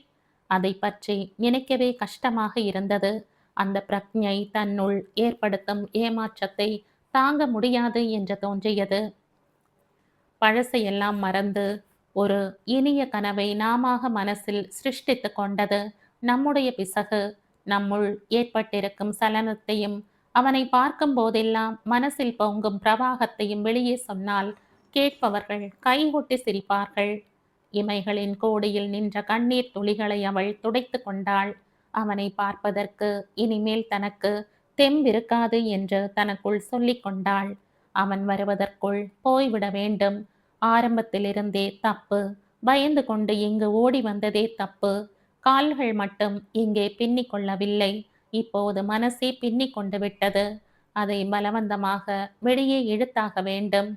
அதை பற்றி நினைக்கவே கஷ்டமாக இருந்தது. அந்த பிரக்ஞை தன்னுள் ஏற்படுத்தும் ஏமாற்றத்தை தாங்க முடியாது என்று தோன்றியது. பழசையெல்லாம் மறந்து ஒரு இனிய கனவை நாமாக மனசில் சிருஷ்டித்து கொண்டது நம்முடைய பிசகு. நம்முள் ஏற்பட்டிருக்கும் சலனத்தையும் அவனை பார்க்கும் போதெல்லாம் மனசில் பொங்கும் பிரவாகத்தையும் வெளியே சொன்னால் கேட்பவர்கள் கைகொட்டி சிரிப்பார்கள். இமைகளின் கோடியில் நின்ற கண்ணீர் துளிகளை அவள் துடைத்து கொண்டாள். அவனை பார்ப்பதற்கு இனிமேல் தனக்கு தெம்பிருக்காது என்று தனக்குள் சொல்லிக் கொண்டாள். அவன் வருவதற்குள் போய்விட வேண்டும். ஆரம்பத்திலிருந்தே தப்பு. பயந்து கொண்டு இங்கு ஓடி வந்ததே தப்பு. கால்கள் மட்டும் இங்கே பின்னிக் கொள்ளவில்லை, இப்போது மனசே பின்னிக் கொண்டு விட்டது. அதை பலவந்தமாக வெளியே இழுத்தாக வேண்டும்.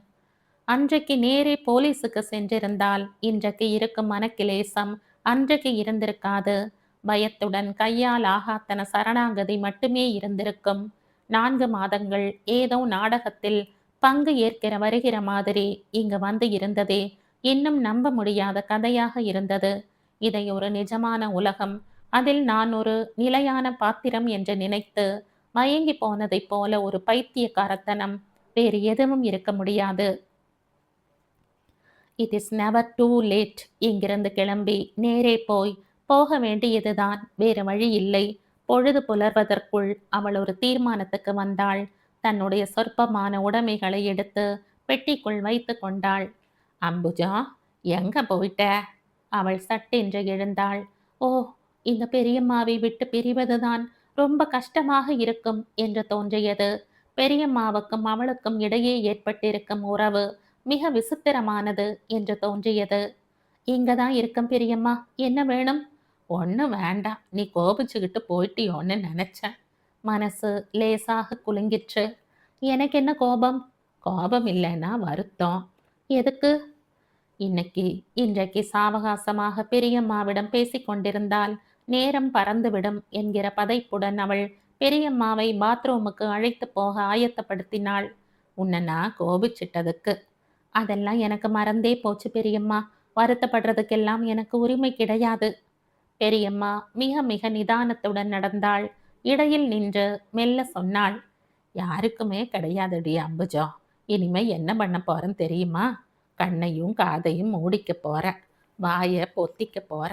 அன்றைக்கு நேரே போலீஸுக்கு சென்றிருந்தால் இன்றைக்கு இருக்கும் மனக்கிலேசம் அன்றைக்கு இருந்திருக்காது. பயத்துடன் கையால் ஆகாத்தன சரணாகதி மட்டுமே இருந்திருக்கும். 4 மாதங்கள் ஏதோ நாடகத்தில் பங்கு ஏற்கிற வருகிற மாதிரி இங்கு வந்து இருந்ததே இன்னும் நம்ப முடியாத கதையாக இருந்தது. இதை ஒரு நிஜமான உலகம், அதில் நான் ஒரு நிலையான பாத்திரம் என்று நினைத்து மயங்கி போனதைப் போல ஒரு பைத்தியக்காரத்தனம் வேறு எதுவும் இருக்க முடியாது. It is never too late. இங்கிருந்து கிளம்பி நேரே போக வேண்டியதுதான், வேறு வழி இல்லை. பொழுது புலர்வதற்குள் அவள் ஒரு தீர்மானத்துக்கு வந்தாள். தன்னுடைய சொற்பமான உடைமைகளை எடுத்து பெட்டிக்குள் வைத்து கொண்டாள். அம்புஜா, எங்க போயிட்ட? அவள் சட்டென்று எழுந்தாள். ஓ, இந்த பெரியம்மாவை விட்டு பிரிவதுதான் ரொம்ப கஷ்டமாக இருக்கும் என்று தோன்றியது. பெரியம்மாவுக்கும் அவளுக்கும் இடையே ஏற்பட்டிருக்கும் உறவு மிக விசித்திரமானது என்று தோன்றியது. இங்கதான் இருக்கும் பெரியம்மா, என்ன வேணும்? ஒன்றும் வேண்டாம், நீ கோபிச்சுக்கிட்டு போயிட்டியோன்னு நினைச்சேன். மனசு லேசாக குலுங்கிற்று. எனக்கு என்ன கோபம்? கோபம் இல்லைன்னா வருத்தம். எதுக்கு? இன்றைக்கு சாவகாசமாக பெரியம்மாவிடம் பேசிக்கொண்டிருந்தால் நேரம் பறந்துவிடும் என்கிற பதைப்புடன் அவள் பெரியம்மாவை பாத்ரூமுக்கு அழைத்து போக ஆயத்தப்படுத்தினாள். உன்னை நான் கோபிச்சிட்டதுக்கு. அதெல்லாம் எனக்கு மறந்தே போச்சு பெரியம்மா. வருத்தப்படுறதுக்கெல்லாம் எனக்கு உரிமை கிடையாது. பெரியம்மா மிக மிக நிதானத்துடன் நடந்தாள். இடையில் நின்று மெல்ல சொன்னாள். யாருக்குமே கிடையாதுடி அம்புஜா. இனிமே என்ன பண்ண போறேன்னு தெரியுமா? கண்ணையும் காதையும் மூடிக்க போற, வாயை பொத்திக்க போற.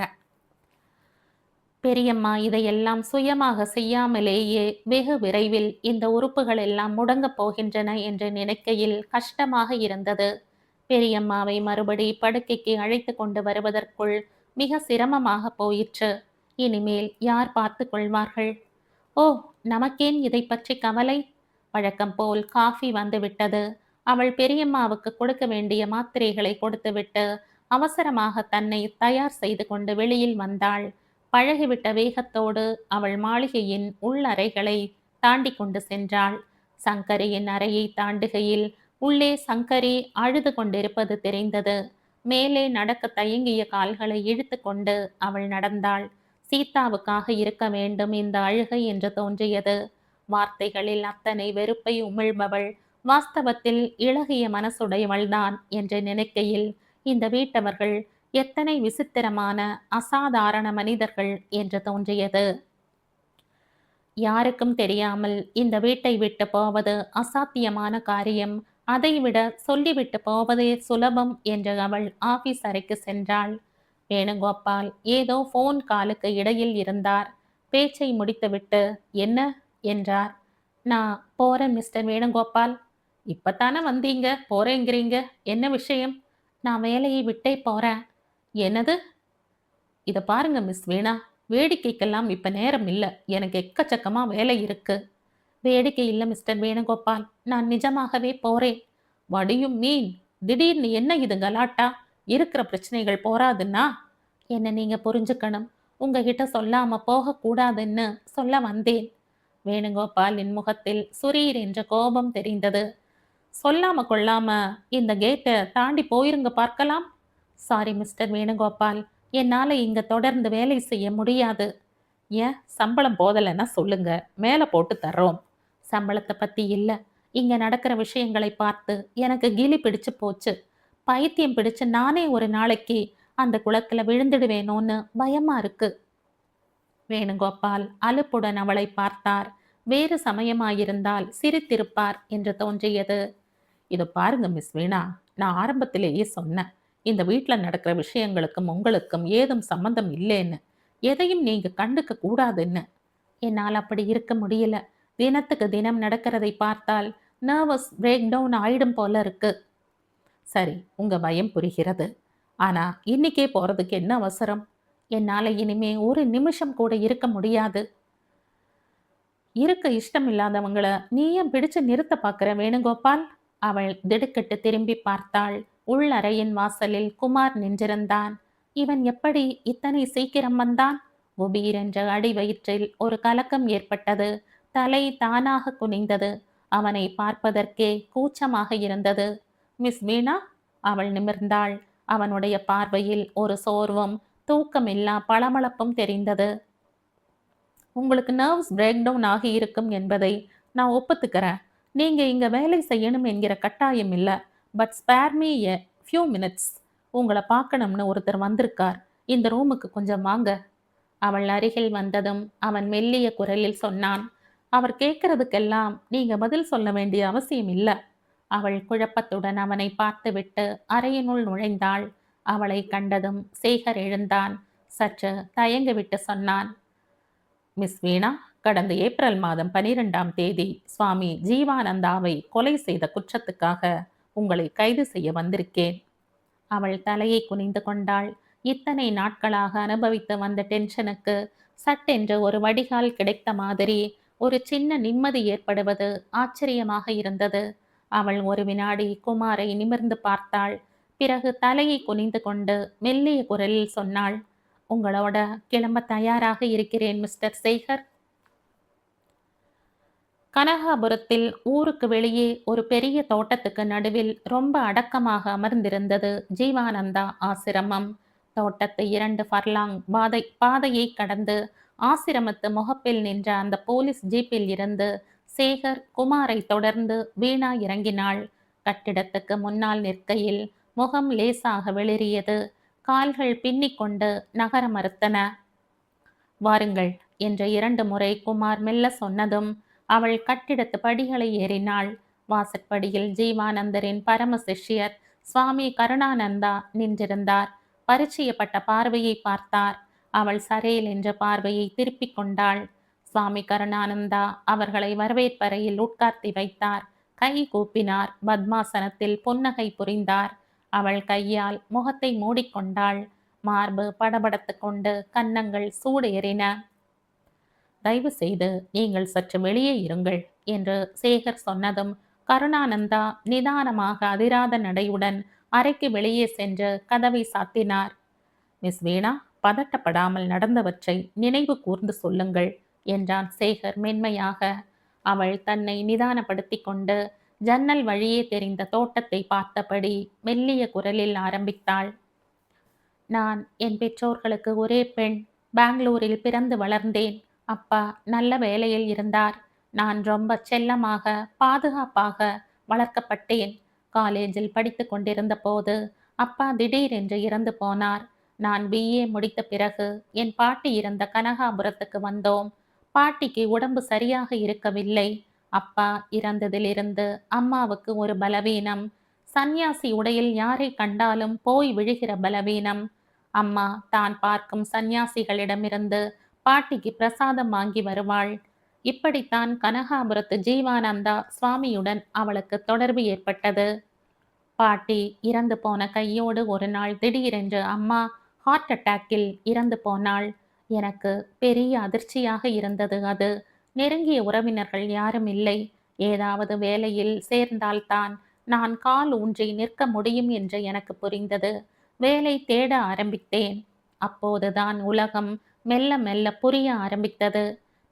பெரியம்மா இதையெல்லாம் சுயமாக செய்யாமலேயே வெகு விரைவில் இந்த உறுப்புகள் எல்லாம் முடங்கப் போகின்றன என்று நினைக்கையில் கஷ்டமாக இருந்தது. பெரியம்மாவை மறுபடி படுக்கைக்கு அழைத்து கொண்டு வருவதற்குள் மிக சிரமமாக போயிற்று. இனிமேல் யார் பார்த்து கொள்வார்கள்? ஓ, நமக்கேன் இதை பற்றி கவலை? வழக்கம் போல் காஃபி வந்துவிட்டது. அவள் பெரியம்மாவுக்கு கொடுக்க வேண்டிய மாத்திரைகளை கொடுத்துவிட்டு அவசரமாக தன்னை தயார் செய்து கொண்டு வெளியில் வந்தாள். பழகிவிட்ட வேகத்தோடு அவள் மாளிகையின் உள்ளறைகளை தாண்டி கொண்டு சென்றாள். சங்கரியின் அறையை தாண்டுகையில் உள்ளே சங்கரி அழுது கொண்டிருப்பது தெரிந்தது. மேலே நடக்க தயங்கிய கால்களை இழுத்து கொண்டு அவள் நடந்தாள். சீதாவுக்காக இருக்க வேண்டும் இந்த அழுகை என்று தோன்றியது. வார்த்தைகளில் அத்தனை வெறுப்பை உமிழ்பவள் வாஸ்தவத்தில் இளகிய மனசுடையவள்தான் என்று நினைக்கையில் இந்த வீட்டவர்கள் எத்தனை விசித்திரமான அசாதாரண மனிதர்கள் என்று தோன்றியது. யாருக்கும் தெரியாமல் இந்த வீட்டை விட்டு போவது அசாத்தியமான காரியம். அதைவிட சொல்லிவிட்டு போவதே சுலபம் என்று அவள் ஆபீஸ் அறைக்கு சென்றாள். வேணுகோபால் ஏதோ போன் காலுக்கு இடையில் இருந்தார். பேச்சை முடித்துவிட்டு என்ன என்றார். நான் போறேன் மிஸ்டர் வேணுகோபால். இப்பத்தானே வந்தீங்க, போறேங்கிறீங்க, என்ன விஷயம்? நான் வேலையை விட்டே போறேன். என்னது? இதை பாருங்க மிஸ் வீணா, வேடிக்கைக்கெல்லாம் இப்ப நேரம் இல்லை. எனக்கு எக்கச்சக்கமா வேலை இருக்கு. வேடிக்கை இல்லை மிஸ்டர் வேணுகோபால், நான் நிஜமாகவே போறேன். வடியும் மீன், திடீர்னு என்ன இது கலாட்டா? இருக்கிற பிரச்சனைகள் போராதுன்னா என்ன நீங்க புரிஞ்சுக்கணும். உங்ககிட்ட சொல்லாம போகக்கூடாதுன்னு சொல்ல வந்தேன். வேணுகோபாலின் முகத்தில் சுரீர் என்ற கோபம் தெரிந்தது. சொல்லாம கொள்ளாம இந்த கேட்டை தாண்டி போயிருங்க பார்க்கலாம். சாரி மிஸ்டர் வேணுகோபால், என்னால இங்க தொடர்ந்து வேலை செய்ய முடியாது. ஏன் சம்பளம் போதலைன்னா சொல்லுங்க, மேலே போட்டு தர்றோம். சம்பளத்தை பத்தி இல்ல, இங்க நடக்கிற விஷயங்களை பார்த்து எனக்கு கிலி பிடிச்சு போச்சு. பைத்தியம் பிடிச்சு நானே ஒரு நாளைக்கு அந்த குளத்துல விழுந்துடுவேனோன்னு பயமா இருக்கு. வேணுகோபால் அலுப்புடன் அவளை பார்த்தார். வேறு சமயமாயிருந்தால் சிரித்திருப்பார் என்று தோன்றியது. இது பாருங்க மிஸ் வீணா, நான் ஆரம்பத்திலேயே சொன்னேன், இந்த வீட்டில் நடக்கிற விஷயங்களுக்கும் உங்களுக்கும் ஏதும் சம்பந்தம் இல்லைன்னு. எதையும் நீங்க கண்டுக்க கூடாதுன்னு. என்னால் அப்படி இருக்க முடியல. தினத்துக்கு தினம் நடக்கிறதை பார்த்தால் நர்வஸ் பிரேக் டவுன் ஆயிடும் போல இருக்கு. சரி, உங்க பயம் புரிகிறது. ஆனா இன்னைக்கே போறதுக்கு என்ன அவசரம்? என்னால இனிமே ஒரு நிமிஷம் கூட இருக்க முடியாது. இருக்க இஷ்டம் இல்லாதவங்கள நீ ஏன் பிடிச்சு நிறுத்த பார்க்கிற வேணுகோபால்? அவள் திடுக்கிட்டு திரும்பி பார்த்தாள். உள்ளறையின் வாசலில் குமார் நின்றிருந்தான். இவன் எப்படி இத்தனை சீக்கிரம் வந்தான்? குபீரென்ற அடி வயிற்றில் ஒரு கலக்கம் ஏற்பட்டது. தலை தானாக குனிந்தது. அவனை பார்ப்பதற்கே கூச்சமாக இருந்தது. மிஸ் வீணா? அவள் நிமிர்ந்தாள். அவனுடைய பார்வையில் ஒரு சோர்வும் தூக்கமில்லா பளபளப்பும் தெரிந்தது. உங்களுக்கு நர்வ்ஸ் பிரேக் டவுன் ஆகி இருக்கும் என்பதை நான் ஒப்புத்துக்கிறேன். நீங்க இங்க வேலை செய்யணும் என்கிற கட்டாயம் இல்லை. But spare me a few minutes. உங்களை பார்க்கணும்னு ஒருத்தர் வந்திருக்கார். இந்த ரூமுக்கு கொஞ்சம் வாங்க. அவள் அருகில் வந்ததும் அவன் மெல்லிய குரலில் சொன்னான். அவர் கேட்கறதுக்கெல்லாம் நீங்க பதில் சொல்ல வேண்டிய அவசியம் இல்லை. அவள் குழப்பத்துடன் அவனை பார்த்துவிட்டு அறையினுள் நுழைந்தாள். அவளை கண்டதும் சேகர் எழுந்தான். சற்று தயங்கிவிட்டு சொன்னான். மிஸ் வீணா, கடந்த ஏப்ரல் மாதம் 12ஆம் தேதி சுவாமி ஜீவானந்தாவை கொலை செய்த குற்றத்துக்காக உங்களை கைது செய்ய வந்திருக்கேன். அவள் தலையை குனிந்து கொண்டாள். இத்தனை நாட்களாக அனுபவித்து வந்த டென்ஷனுக்கு சட்டென்று ஒரு வடிகால் கிடைத்த மாதிரி ஒரு சின்ன நிம்மதி ஏற்படுவது ஆச்சரியமாக இருந்தது. அவள் ஒரு வினாடி குமாரை நிமிர்ந்து பார்த்தாள். பிறகு தலையை குனிந்து கொண்டு மெல்லிய குரலில் சொன்னாள். உங்களோட கிளம்ப தயாராக இருக்கிறேன் மிஸ்டர் சேகர். கனகாபுரத்தில் ஊருக்கு வெளியே ஒரு பெரிய தோட்டத்துக்கு நடுவில் ரொம்ப அடக்கமாக அமர்ந்திருந்தது ஜீவானந்தா ஆசிரமம். தோட்டத்து 2 ஃபர்லாங் பாதையை கடந்து ஆசிரமத்து முகப்பில் நின்ற அந்த போலீஸ் ஜீப்பில் இருந்து சேகர் குமாரை தொடர்ந்து வீணா இறங்கினாள். கட்டிடத்துக்கு முன்னால் நிற்கையில் முகம் லேசாக வெளிரியது. கால்கள் பின்னிக்கொண்டு நகர மறுத்தன. வாருங்கள் என்ற 2 முறை குமார் மெல்ல சொன்னதும் அவள் கட்டிடத்து படிகளை ஏறினாள். வாசற்படியில் ஜீவானந்தரின் பரம சிஷ்யர் சுவாமி கருணானந்தா நின்றிருந்தார். பரிச்சயப்பட்ட பார்வையை பார்த்தார். அவள் சரேல் என்ற பார்வையை திருப்பிக் கொண்டாள். சுவாமி கருணானந்தா அவர்களை வரவேற்பறையில் உட்கார்த்தி வைத்தார். கை கூப்பினார். பத்மாசனத்தில் புன்னகை புரிந்தார். அவள் கையால் முகத்தை மூடிக்கொண்டாள். மார்பு படபடத்து கொண்டு கன்னங்கள் சூடு ஏறின. தயவு செய்து நீங்கள் சற்று வெளியே இருங்கள் என்று சேகர் சொன்னதும் கருணானந்தா நிதானமாக அதிராத நடையுடன் அறைக்கு வெளியே சென்று கதவை சாத்தினார். மிஸ் வீணா, பதட்டப்படாமல் நடந்தவற்றை நினைவு கூர்ந்து சொல்லுங்கள் என்றான் சேகர் மென்மையாக. அவள் தன்னை நிதானப்படுத்தி கொண்டு ஜன்னல் வழியே தெரிந்த தோட்டத்தை பார்த்தபடி மெல்லிய குரலில் ஆரம்பித்தாள். நான் என் பெற்றோர்களுக்கு ஒரே பெண். பெங்களூரில் பிறந்து வளர்ந்தேன். அப்பா நல்ல வேலையில் இருந்தார். நான் ரொம்ப செல்லமாக பாதுகாப்பாக வளர்க்கப்பட்டேன். காலேஜில் படித்து கொண்டிருந்த போது அப்பா திடீரென்று இறந்து போனார். நான் பிஏ முடித்த பிறகு என் பாட்டி இருந்த கனகாபுரத்துக்கு வந்தோம். பாட்டிக்கு உடம்பு சரியாக இருக்கவில்லை. அப்பா இறந்ததிலிருந்து அம்மாவுக்கு ஒரு பலவீனம். சந்நியாசி உடையில் யாரை கண்டாலும் போய் விழுகிற பலவீனம். அம்மா தான் பார்க்கும் சந்நியாசிகளிடமிருந்து பாட்டிக்கு பிரசாதம் வாங்கி வருவாள். இப்படித்தான் கனகாபுரத்து ஜீவானந்தா சுவாமியுடன் அவளுக்கு தொடர்பு ஏற்பட்டது. பாட்டி இறந்து போன கையோடு ஒரு நாள் திடீரென்று அம்மா ஹார்ட் அட்டாக்கில் இறந்து போனாள். எனக்கு பெரிய அதிர்ச்சியாக இருந்தது அது. நெருங்கிய உறவினர்கள் யாரும் இல்லை. ஏதாவது வேலையில் சேர்ந்தால்தான் நான் கால் ஊன்றி நிற்க முடியும் என்று எனக்கு புரிந்தது. வேலை தேட ஆரம்பித்தேன். அப்போதுதான் உலகம் மெல்ல மெல்ல புரிய ஆரம்பித்தது.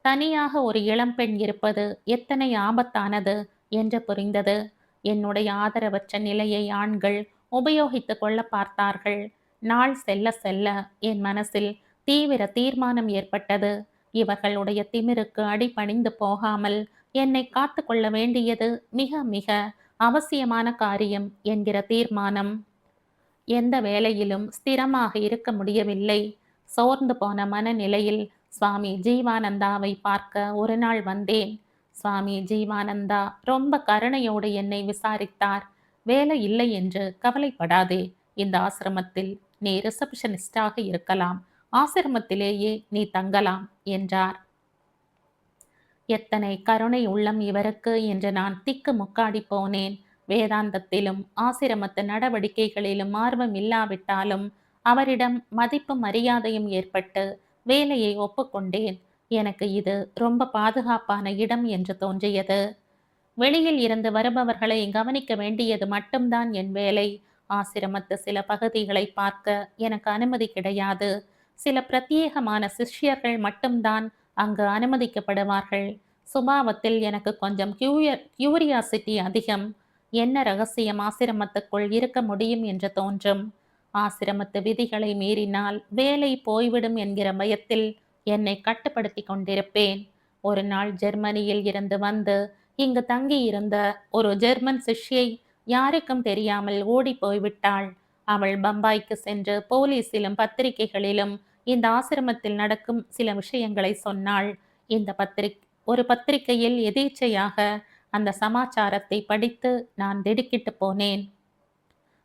தனியாக ஒரு இளம்பெண் இருப்பது எத்தனை ஆபத்தானது என்று புரிந்தது. என்னுடைய ஆதரவற்ற நிலையை ஆண்கள் உபயோகித்துக் கொள்ள பார்த்தார்கள். நாள் செல்ல செல்ல என் மனசில் தீவிர தீர்மானம் ஏற்பட்டது. இவர்களுடைய திமிருக்கு அடிபணிந்து போகாமல் என்னை காத்து கொள்ள வேண்டியது மிக மிக அவசியமான காரியம் என்கிற தீர்மானம். எந்த வேலையிலும் ஸ்திரமாக இருக்க முடியவில்லை. சோர்ந்து போன மனநிலையில் சுவாமி ஜீவானந்தாவை பார்க்க ஒரு நாள் வந்தேன். சுவாமி ஜீவானந்தா ரொம்ப கருணையோடு என்னை விசாரித்தார். வேலை இல்லை என்று கவலைப்படாதே. இந்த ஆசிரமத்தில் நீ ரிசப்ஷனிஸ்டாக இருக்கலாம். ஆசிரமத்திலேயே நீ தங்கலாம் என்றார். எத்தனை கருணை உள்ளம் இவருக்கு என்று நான் திக்கு முக்காடி போனேன். வேதாந்தத்திலும் ஆசிரமத்து நடவடிக்கைகளிலும் ஆர்வம் இல்லாவிட்டாலும் அவரிடம் மதிப்பும் மரியாதையும் ஏற்பட்டு வேலையை ஒப்புக்கொண்டேன். எனக்கு இது ரொம்ப பாதுகாப்பான இடம் என்று தோன்றியது. வெளியில் இருந்து வருபவர்களை கவனிக்க வேண்டியது மட்டும்தான் என் வேலை. ஆசிரமத்து சில பகுதிகளை பார்க்க எனக்கு அனுமதி கிடையாது. சில பிரத்யேகமான சிஷ்யர்கள் மட்டும்தான் அங்கு அனுமதிக்கப்படுவார்கள். சுபாவத்தில் எனக்கு கொஞ்சம் கியூரியாசிட்டி அதிகம். என்ன ரகசியம் ஆசிரமத்துக்குள் இருக்க முடியும் என்று தோன்றும். ஆசிரமத்து விதிகளை மீறினால் வேலை போய்விடும் என்கிற பயத்தில் என்னை கட்டுப்படுத்தி கொண்டிருப்பேன். ஒரு நாள் ஜெர்மனியில் இருந்து வந்து இங்கு தங்கியிருந்த ஒரு ஜெர்மன் சிஷ்யை யாருக்கும் தெரியாமல் ஓடி போய்விட்டாள். அவள் பம்பாய்க்கு சென்று போலீஸிலும் பத்திரிகைகளிலும் இந்த ஆசிரமத்தில் நடக்கும் சில விஷயங்களை சொன்னாள். இந்த ஒரு பத்திரிகையில் எதேச்சையாக அந்த சமாச்சாரத்தை படித்து நான் திடுக்கிட்டு போனேன்.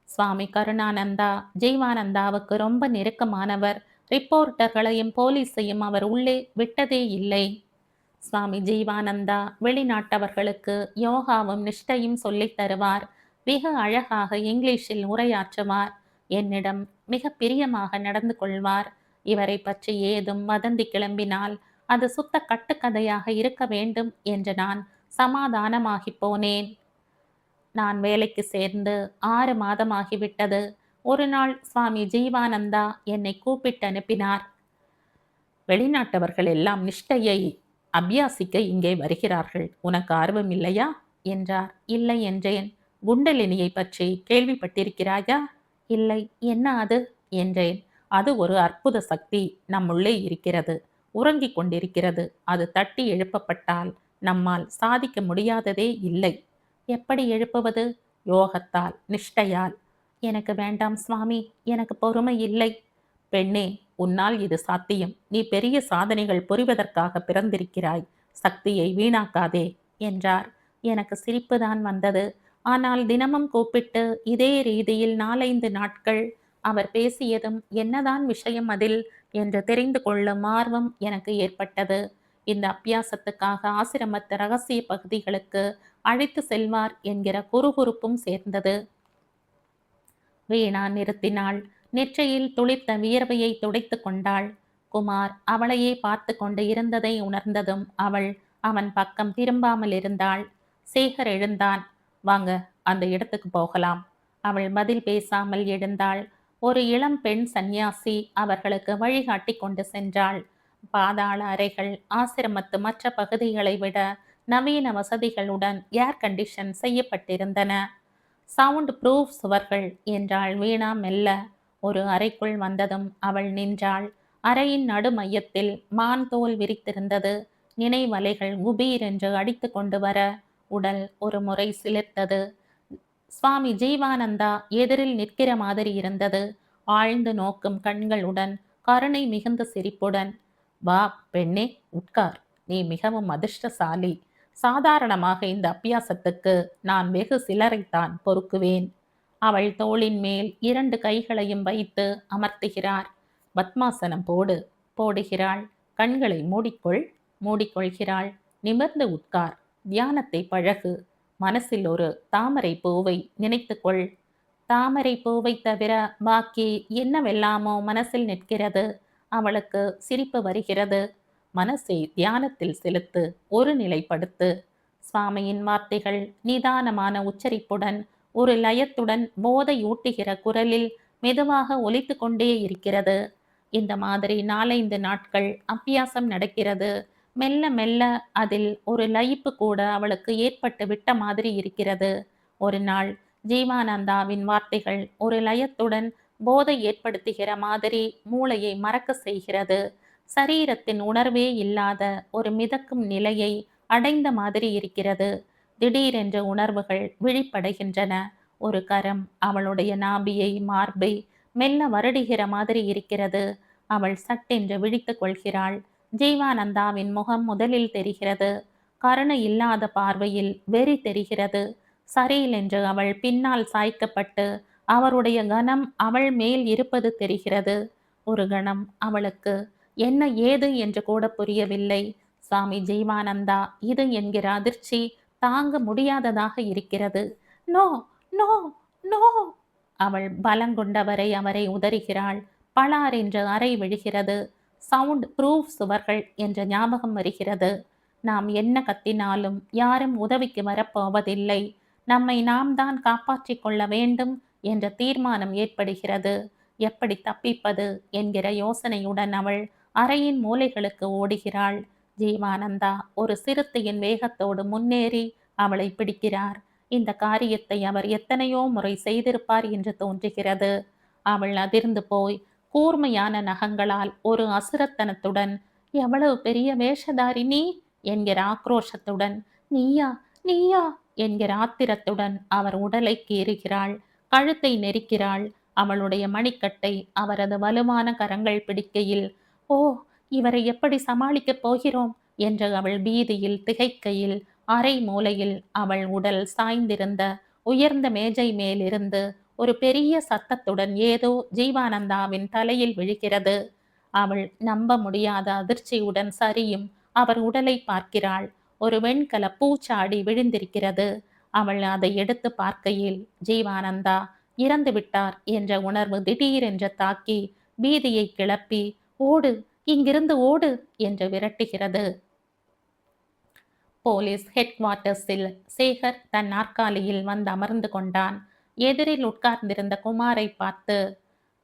சுவாமி கருணானந்தா ஜீவானந்தாவுக்கு ரொம்ப நெருக்கமானவர். ரிப்போர்ட்டர்களையும் போலீஸையும் அவர் உள்ளே விட்டதே இல்லை. சுவாமி ஜீவானந்தா வெளிநாட்டவர்களுக்கு யோகாவும் நிஷ்டையும் சொல்லித் தருவார். மிக அழகாக இங்கிலீஷில் உரையாற்றுவார். என்னிடம் மிக பிரியமாக நடந்து கொள்வார். இவரை பற்றி ஏதும் வதந்தி கிளம்பினால் அது சுத்த கட்டுக்கதையாக இருக்க வேண்டும் என்று நான் சமாதானமாகி போனேன். நான் வேலைக்கு சேர்ந்து 6 மாதமாகிவிட்டது. ஒரு நாள் சுவாமி ஜீவானந்தா என்னை கூப்பிட்டு அனுப்பினார். வெளிநாட்டவர்கள் எல்லாம் நிஷ்டையை அபியாசிக்க இங்கே வருகிறார்கள். உனக்கு ஆர்வம் இல்லையா என்றார். இல்லை என்றேன். குண்டலினியை பற்றி கேள்விப்பட்டிருக்கிறாயா? இல்லை, என்ன அது என்றேன். அது ஒரு அற்புத சக்தி நம்முள்ளே இருக்கிறது. உறங்கிக் கொண்டிருக்கிறது. அது தட்டி எழுப்பப்பட்டால் நம்மால் சாதிக்க முடியாததே இல்லை. எப்படி எழுப்புவது? யோகத்தால், நிஷ்டையால். எனக்கு வேண்டாம் சுவாமி, எனக்கு பொறுமை இல்லை. பெண்ணே, உன்னால் இது சாத்தியம். நீ பெரிய சாதனைகள் புரிவதற்காக பிறந்திருக்கிறாய். சக்தியை வீணாக்காதே என்றார். எனக்கு சிரிப்புதான் வந்தது. ஆனால் தினமும் கூப்பிட்டு இதே ரீதியில் 4-5 நாட்கள் அவர் பேசியதும் என்னதான் விஷயம் அதில் என்று தெரிந்து கொள்ளும் ஆர்வம் எனக்கு ஏற்பட்டது. இந்த அபியாசத்துக்காக ஆசிரமத்து ரகசிய பகுதிகளுக்கு அழைத்து செல்வார் என்கிற குறுகுறுப்பும் சேர்ந்தது. வீணா நிறுத்தினாள். நெற்றியில் துளிர்த்த வியர்வையை துடைத்து கொண்டாள். குமார் அவளையே பார்த்து கொண்டு இருந்ததை உணர்ந்ததும் அவன் பக்கம் திரும்பாமல் இருந்தாள். சேகர் எழுந்தான். வாங்க, அந்த இடத்துக்கு போகலாம். அவள் பதில் பேசாமல் எழுந்தாள். ஒரு இளம் பெண் சந்நியாசி அவர்களுக்கு வழிகாட்டி கொண்டு சென்றாள். பாதாள அறைகள் ஆசிரமத்து மற்ற பகுதிகளை விட நவீன வசதிகளுடன் ஏர் கண்டிஷன் செய்யப்பட்டிருந்தன. சவுண்ட் ப்ரூஃப் சுவர்கள் என்றாள் வீணா மெல்ல. ஒரு அறைக்குள் வந்ததும் அவள் நின்றாள். அறையின் நடு மையத்தில் மான் தோல் விரித்திருந்தது. நினைவலைகள் குபீர் என்று அடித்து கொண்டு வர உடல் ஒரு முறை சிலிர்த்தது. சுவாமி ஜீவானந்தா எதிரில் நிற்கிற மாதிரி இருந்தது. ஆழ்ந்து நோக்கும் கண்களுடன், கருணை மிகுந்த சிரிப்புடன். வா பெண்ணே, உட்கார். நீ மிகவும் அதிர்ஷ்டசாலி. சாதாரணமாக இந்த அபியாசத்துக்கு நான் வெகு சிலரைத்தான் பொறுக்குவேன். அவள் தோளின் மேல் 2 கைகளையும் வைத்து அமர்த்துகிறார். பத்மாசனம் போடு. போடுகிறாள். கண்களை மூடிக்கொள்கிறாள். நிமிர்ந்து உட்கார். தியானத்தை பழகு. மனசில் ஒரு தாமரை பூவை நினைத்துக்கொள். தாமரை பூவை தவிர பாக்கி என்னவெல்லாமோ மனசில் நிற்கிறது. அவளுக்கு சிரிப்பு வருகிறது. மனசை தியானத்தில் செலுத்து, ஒரு நிலைப்படுத்து. சுவாமியின் வார்த்தைகள் நிதானமான உச்சரிப்புடன், ஒரு லயத்துடன் போதை ஊட்டுகிற குரலில் மெதுவாக ஒலித்து கொண்டே இருக்கிறது. இந்த மாதிரி 4, 5 நாட்கள் அபியாசம் நடக்கிறது. மெல்ல மெல்ல அதில் ஒரு லயிப்பு கூட அவளுக்கு ஏற்பட்டு விட்ட மாதிரி இருக்கிறது. ஒரு நாள் ஜீவானந்தாவின் வார்த்தைகள் ஒரு லயத்துடன் போதை ஏற்படுத்துகிற மாதிரி மூளையை மறக்க செய்கிறது. சரீரத்தின் உணர்வே இல்லாத ஒரு மிதக்கும் நிலையை அடைந்த மாதிரி இருக்கிறது. திடீரென்று உணர்வுகள் விழிப்படைகின்றன. ஒரு கரம் அவளுடைய நாபியை மார்பை மெல்ல வருடுகிற மாதிரி இருக்கிறது. அவள் சட்டென்று விழித்துக் கொள்கிறாள். ஜீவானந்தாவின் முகம் முதலில் தெரிகிறது. கருணை இல்லாத பார்வையில் வெறி தெரிகிறது. சரீல் என்று அவள் பின்னால் சாய்க்கப்பட்டு அவருடைய கனம் அவள் மேல் இருப்பது தெரிகிறது. ஒரு கணம் அவளுக்கு என்ன ஏது என்று கூட புரியவில்லை. சுவாமி ஜீவானந்தா இது என்கிற அதிர்ச்சி தாங்க முடியாததாக இருக்கிறது. No no no! அவள் பலங்கொண்டவரை அவரை உதறுகிறாள். பளார் என்று அறை விழுகிறது. சவுண்ட் ப்ரூஃப் சுவர்கள் என்ற ஞாபகம் வருகிறது. நாம் என்ன கத்தினாலும் யாரும் உதவிக்கு வரப்போவதில்லை. நம்மை நாம் தான் காப்பாற்றிக் கொள்ள வேண்டும் என்ற தீர்மானம் ஏற்படுகிறது. எப்படி தப்பிப்பது என்கிற யோசனையுடன் அவள் அறையின் மூலைகளுக்கு ஓடுகிறாள். ஜீவானந்தா ஒரு சிறுத்தையின் வேகத்தோடு முன்னேறி அவளை பிடிக்கிறார். இந்த காரியத்தை அவர் எத்தனையோ முறை செய்திருப்பார் என்று தோன்றுகிறது. அவள் அதிர்ந்து போய் கூர்மையான நகங்களால் ஒரு அசுரத்தனத்துடன், எவ்வளவு பெரிய வேஷதாரி நீ என்கிற ஆக்ரோஷத்துடன், நீயா நீயா என்கிற ஆத்திரத்துடன் அவர் உடலை கீறுகிறாள். கழுத்தை நெரிக்கிறாள். அவளுடைய மணிக்கட்டை அவரது வலுவான கரங்கள் பிடிக்கையில், ஓ, இவரை எப்படி சமாளிக்கப் போகிறோம் என்று அவள் பீதியில் திகைக்கையில் அறை மூலையில் அவள் உடல் சாய்ந்திருந்த உயர்ந்த மேஜை மேலிருந்து ஒரு பெரிய சத்தத்துடன் ஏதோ ஜீவானந்தாவின் தலையில் விழுகிறது. அவள் நம்ப முடியாத அதிர்ச்சியுடன் சரியும் அவர் உடலை பார்க்கிறாள். ஒரு வெண்கல பூச்சாடி விழுந்திருக்கிறது. அவள் அதை எடுத்து பார்க்கையில் ஜீவானந்தா இறந்து விட்டார் என்ற உணர்வு திடீரென்று தாக்கி பீதியை கிளப்பி, ஓடு, இங்கிருந்து ஓடு என்று விரட்டுகிறது. போலீஸ் ஹெட் குவார்ட்டர்ஸில் சேகர் தன் நாற்காலியில் வந்து அமர்ந்து கொண்டான். எதிரில் உட்கார்ந்திருந்த குமாரை பார்த்து,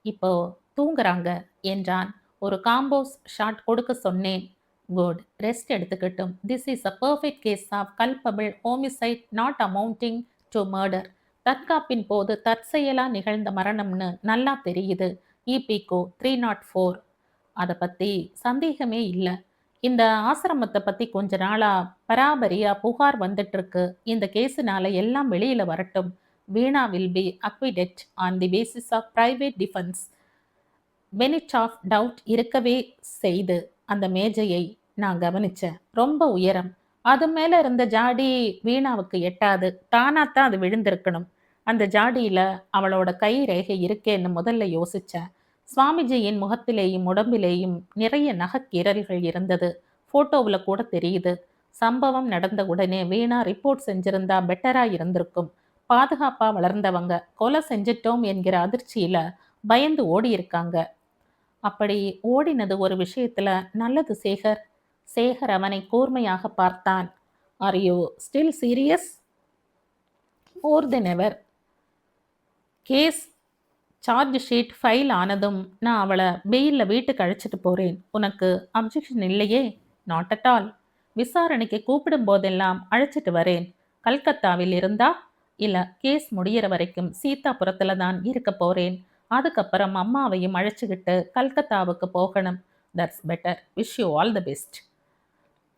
இப்போ தூங்குறாங்க என்றான். ஒரு காம்போஸ் ஷாட் கொடுக்க சொன்னேன். குட், ரெஸ்ட் எடுத்துக்கிட்டும். This is a perfect case of culpable homicide not amounting to murder. தற்காப்பின் போது தற்செயலா நிகழ்ந்த மரணம்னு நல்லா தெரியுது. இபிகோ 304. அதை பற்றி சந்தேகமே இல்லை. இந்த ஆசிரமத்தை பற்றி கொஞ்ச நாளா பராபரியா புகார் வந்துட்டு இருக்கு. இந்த கேஸுனால எல்லாம் வெளியில வரட்டும். Veena will be acquitted on the basis of private defence. Benefit of doubt இருக்கவே செய்து. அந்த மேஜையை நான் கவனிச்சேன். ரொம்ப உயரம். அது மேலே இருந்த ஜாடி வீணாவுக்கு எட்டாது. தானாத்தான் அது விழுந்திருக்கணும். அந்த ஜாடியில் அவளோட கை ரேகை இருக்கேன்னு முதல்ல யோசித்தேன். சுவாமிஜியின் முகத்திலேயும் உடம்பிலேயும் நிறைய நகைக்கீறல்கள் இருந்தது. ஃபோட்டோவில் கூட தெரியுது. சம்பவம் நடந்த உடனே வீணா ரிப்போர்ட் செஞ்சிருந்தா பெட்டராக இருந்திருக்கும். பாதுகாப்பாக வளர்ந்தவங்க கொலை செஞ்சிட்டோம் என்கிற அதிர்ச்சியில் பயந்து ஓடி இருக்காங்க. அப்படி ஓடினது ஒரு விஷயத்துல நல்லது சேகர். சேகர் அவனை கூர்மையாக பார்த்தான். Are you still serious? More than ever. Case charge sheet file ஆனதும் நான் அவளை பெயிலில் வீட்டுக்கு அழைச்சிட்டு போகிறேன். உனக்கு அப்ஜெக்ஷன் இல்லையே? Not at all. விசாரணைக்கு கூப்பிடும் போதெல்லாம் அழைச்சிட்டு வரேன். கல்கத்தாவில் இருந்தா? இல்லை, கேஸ் முடிகிற வரைக்கும் சீதாபுரத்தில் தான் இருக்க போகிறேன். அதுக்கப்புறம் அம்மாவையும் அழைச்சிக்கிட்டு கல்கத்தாவுக்கு போகணும். That's better. Wish you all the best.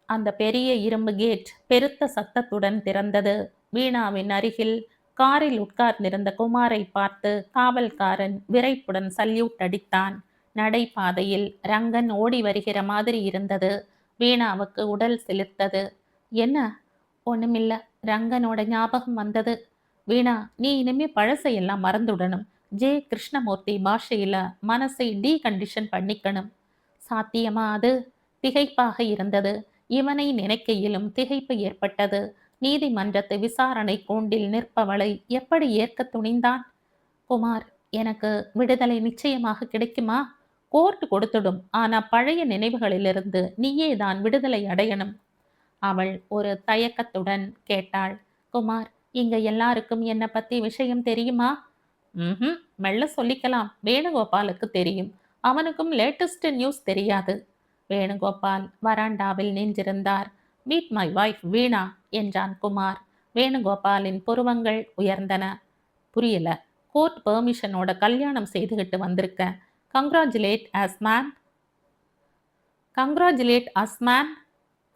அந்த பெரிய இரும்பு கேட் பெருத்த சத்தத்துடன் திறந்தது. வீணாவின் அருகில் காரில் உட்கார்ந்திருந்த குமாரை பார்த்து காவல்காரன் விரைப்புடன் சல்யூட் அடித்தான். நடைபாதையில் ரங்கன் ஓடி வருகிற மாதிரி இருந்தது. வீணாவுக்கு உடல் சிலிர்த்தது. என்ன? ஒண்ணுமில்ல. ரங்கனோட ஞாபகம் வந்தது. வீணா, நீ இனிமே பழசையெல்லாம் மறந்துடணும். ஜே கிருஷ்ணமூர்த்தி பாஷையில மனசை டீகண்டிஷன் பண்ணிக்கணும். சாத்தியமா அது? திகைப்பாக இருந்தது. இவனை நினைக்கையிலும் திகைப்பு ஏற்பட்டது. நீதிமன்றத்து விசாரணை கூண்டில் நிற்பவளை எப்படி ஏற்க துணிந்தான்? குமார், எனக்கு விடுதலை நிச்சயமாக கிடைக்குமா? கோர்ட் கொடுத்துடும். ஆனா பழைய நினைவுகளிலிருந்து நீயே தான் விடுதலை அடையணும். அவள் ஒரு தயக்கத்துடன் கேட்டாள். குமார், இங்க எல்லாருக்கும் என்னை பத்தி விஷயம் தெரியுமா? ம்ஹும், மெல்ல சொல்லிக்கலாம். வேணுகோபாலுக்கு தெரியும். அவனுக்கும் லேட்டஸ்ட் நியூஸ் தெரியாது. வேணுகோபால் வராண்டாவில் நின்றிருந்தார். மீட் மை வைஃப் வீணா என்றான் குமார். வேணுகோபாலின் புருவங்கள் உயர்ந்தன. புரியல. கோர்ட் பெர்மிஷனோட கல்யாணம் செய்துகிட்டு வந்திருக்கேன். Congratulate us man. Congratulate us man.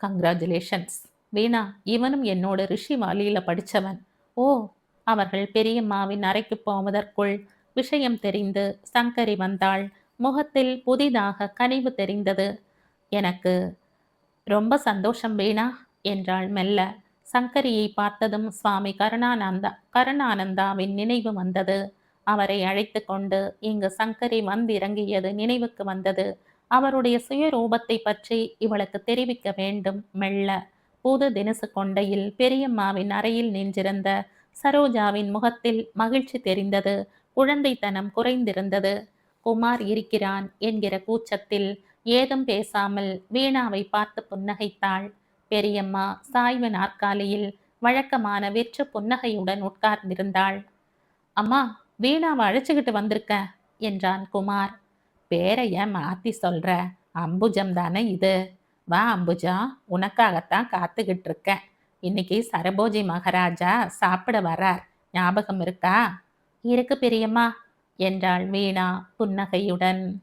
Congratulations. Veena, இவனும் என்னோட ரிஷி வாலியில படிச்சவன். ஓ. அவர்கள் பெரியம்மாவின் அறைக்கு போவதற்குள் விஷயம் தெரிந்து சங்கரி வந்தாள். முகத்தில் புதிதாக கனிவு தெரிந்தது. எனக்கு ரொம்ப சந்தோஷம் வீணா என்றாள் மெல்ல. சங்கரியை பார்த்ததும் சுவாமி கருணானந்தாவின் நினைவு வந்தது. அவரை அழைத்து கொண்டு இங்கு சங்கரி வந்திறங்கியது நினைவுக்கு வந்தது. அவருடைய சுயரூபத்தை பற்றி இவளுக்கு தெரிவிக்க வேண்டும். மெல்ல புது தினசு கொண்டையில் பெரியம்மாவின் அறையில் நின்றிருந்த சரோஜாவின் முகத்தில் மகிழ்ச்சி தெரிந்தது. குழந்தைத்தனம் குறைந்திருந்தது. குமார் இருக்கிறான் என்கிற கூச்சத்தில் ஏதும் பேசாமல் வீணாவை பார்த்து புன்னகைத்தாள். பெரியம்மா சாய்வு நாற்காலியில் வழக்கமான வெற்று புன்னகையுடன் உட்கார்ந்திருந்தாள். அம்மா, வீணாவை அழைச்சுக்கிட்டு வந்திருக்க என்றான் குமார். பேரைய மாத்தி சொல்ற? அம்புஜம் தானே இது. வா அம்புஜா, உனக்காகத்தான் காத்துக்கிட்டு இருக்கேன். இன்னைக்கு சரபோஜி மகாராஜா சாப்பிட வரார். ஞாபகம் இருக்கா? இருக்கு பெரியம்மா என்றாள் வீணா புன்னகையுடன்.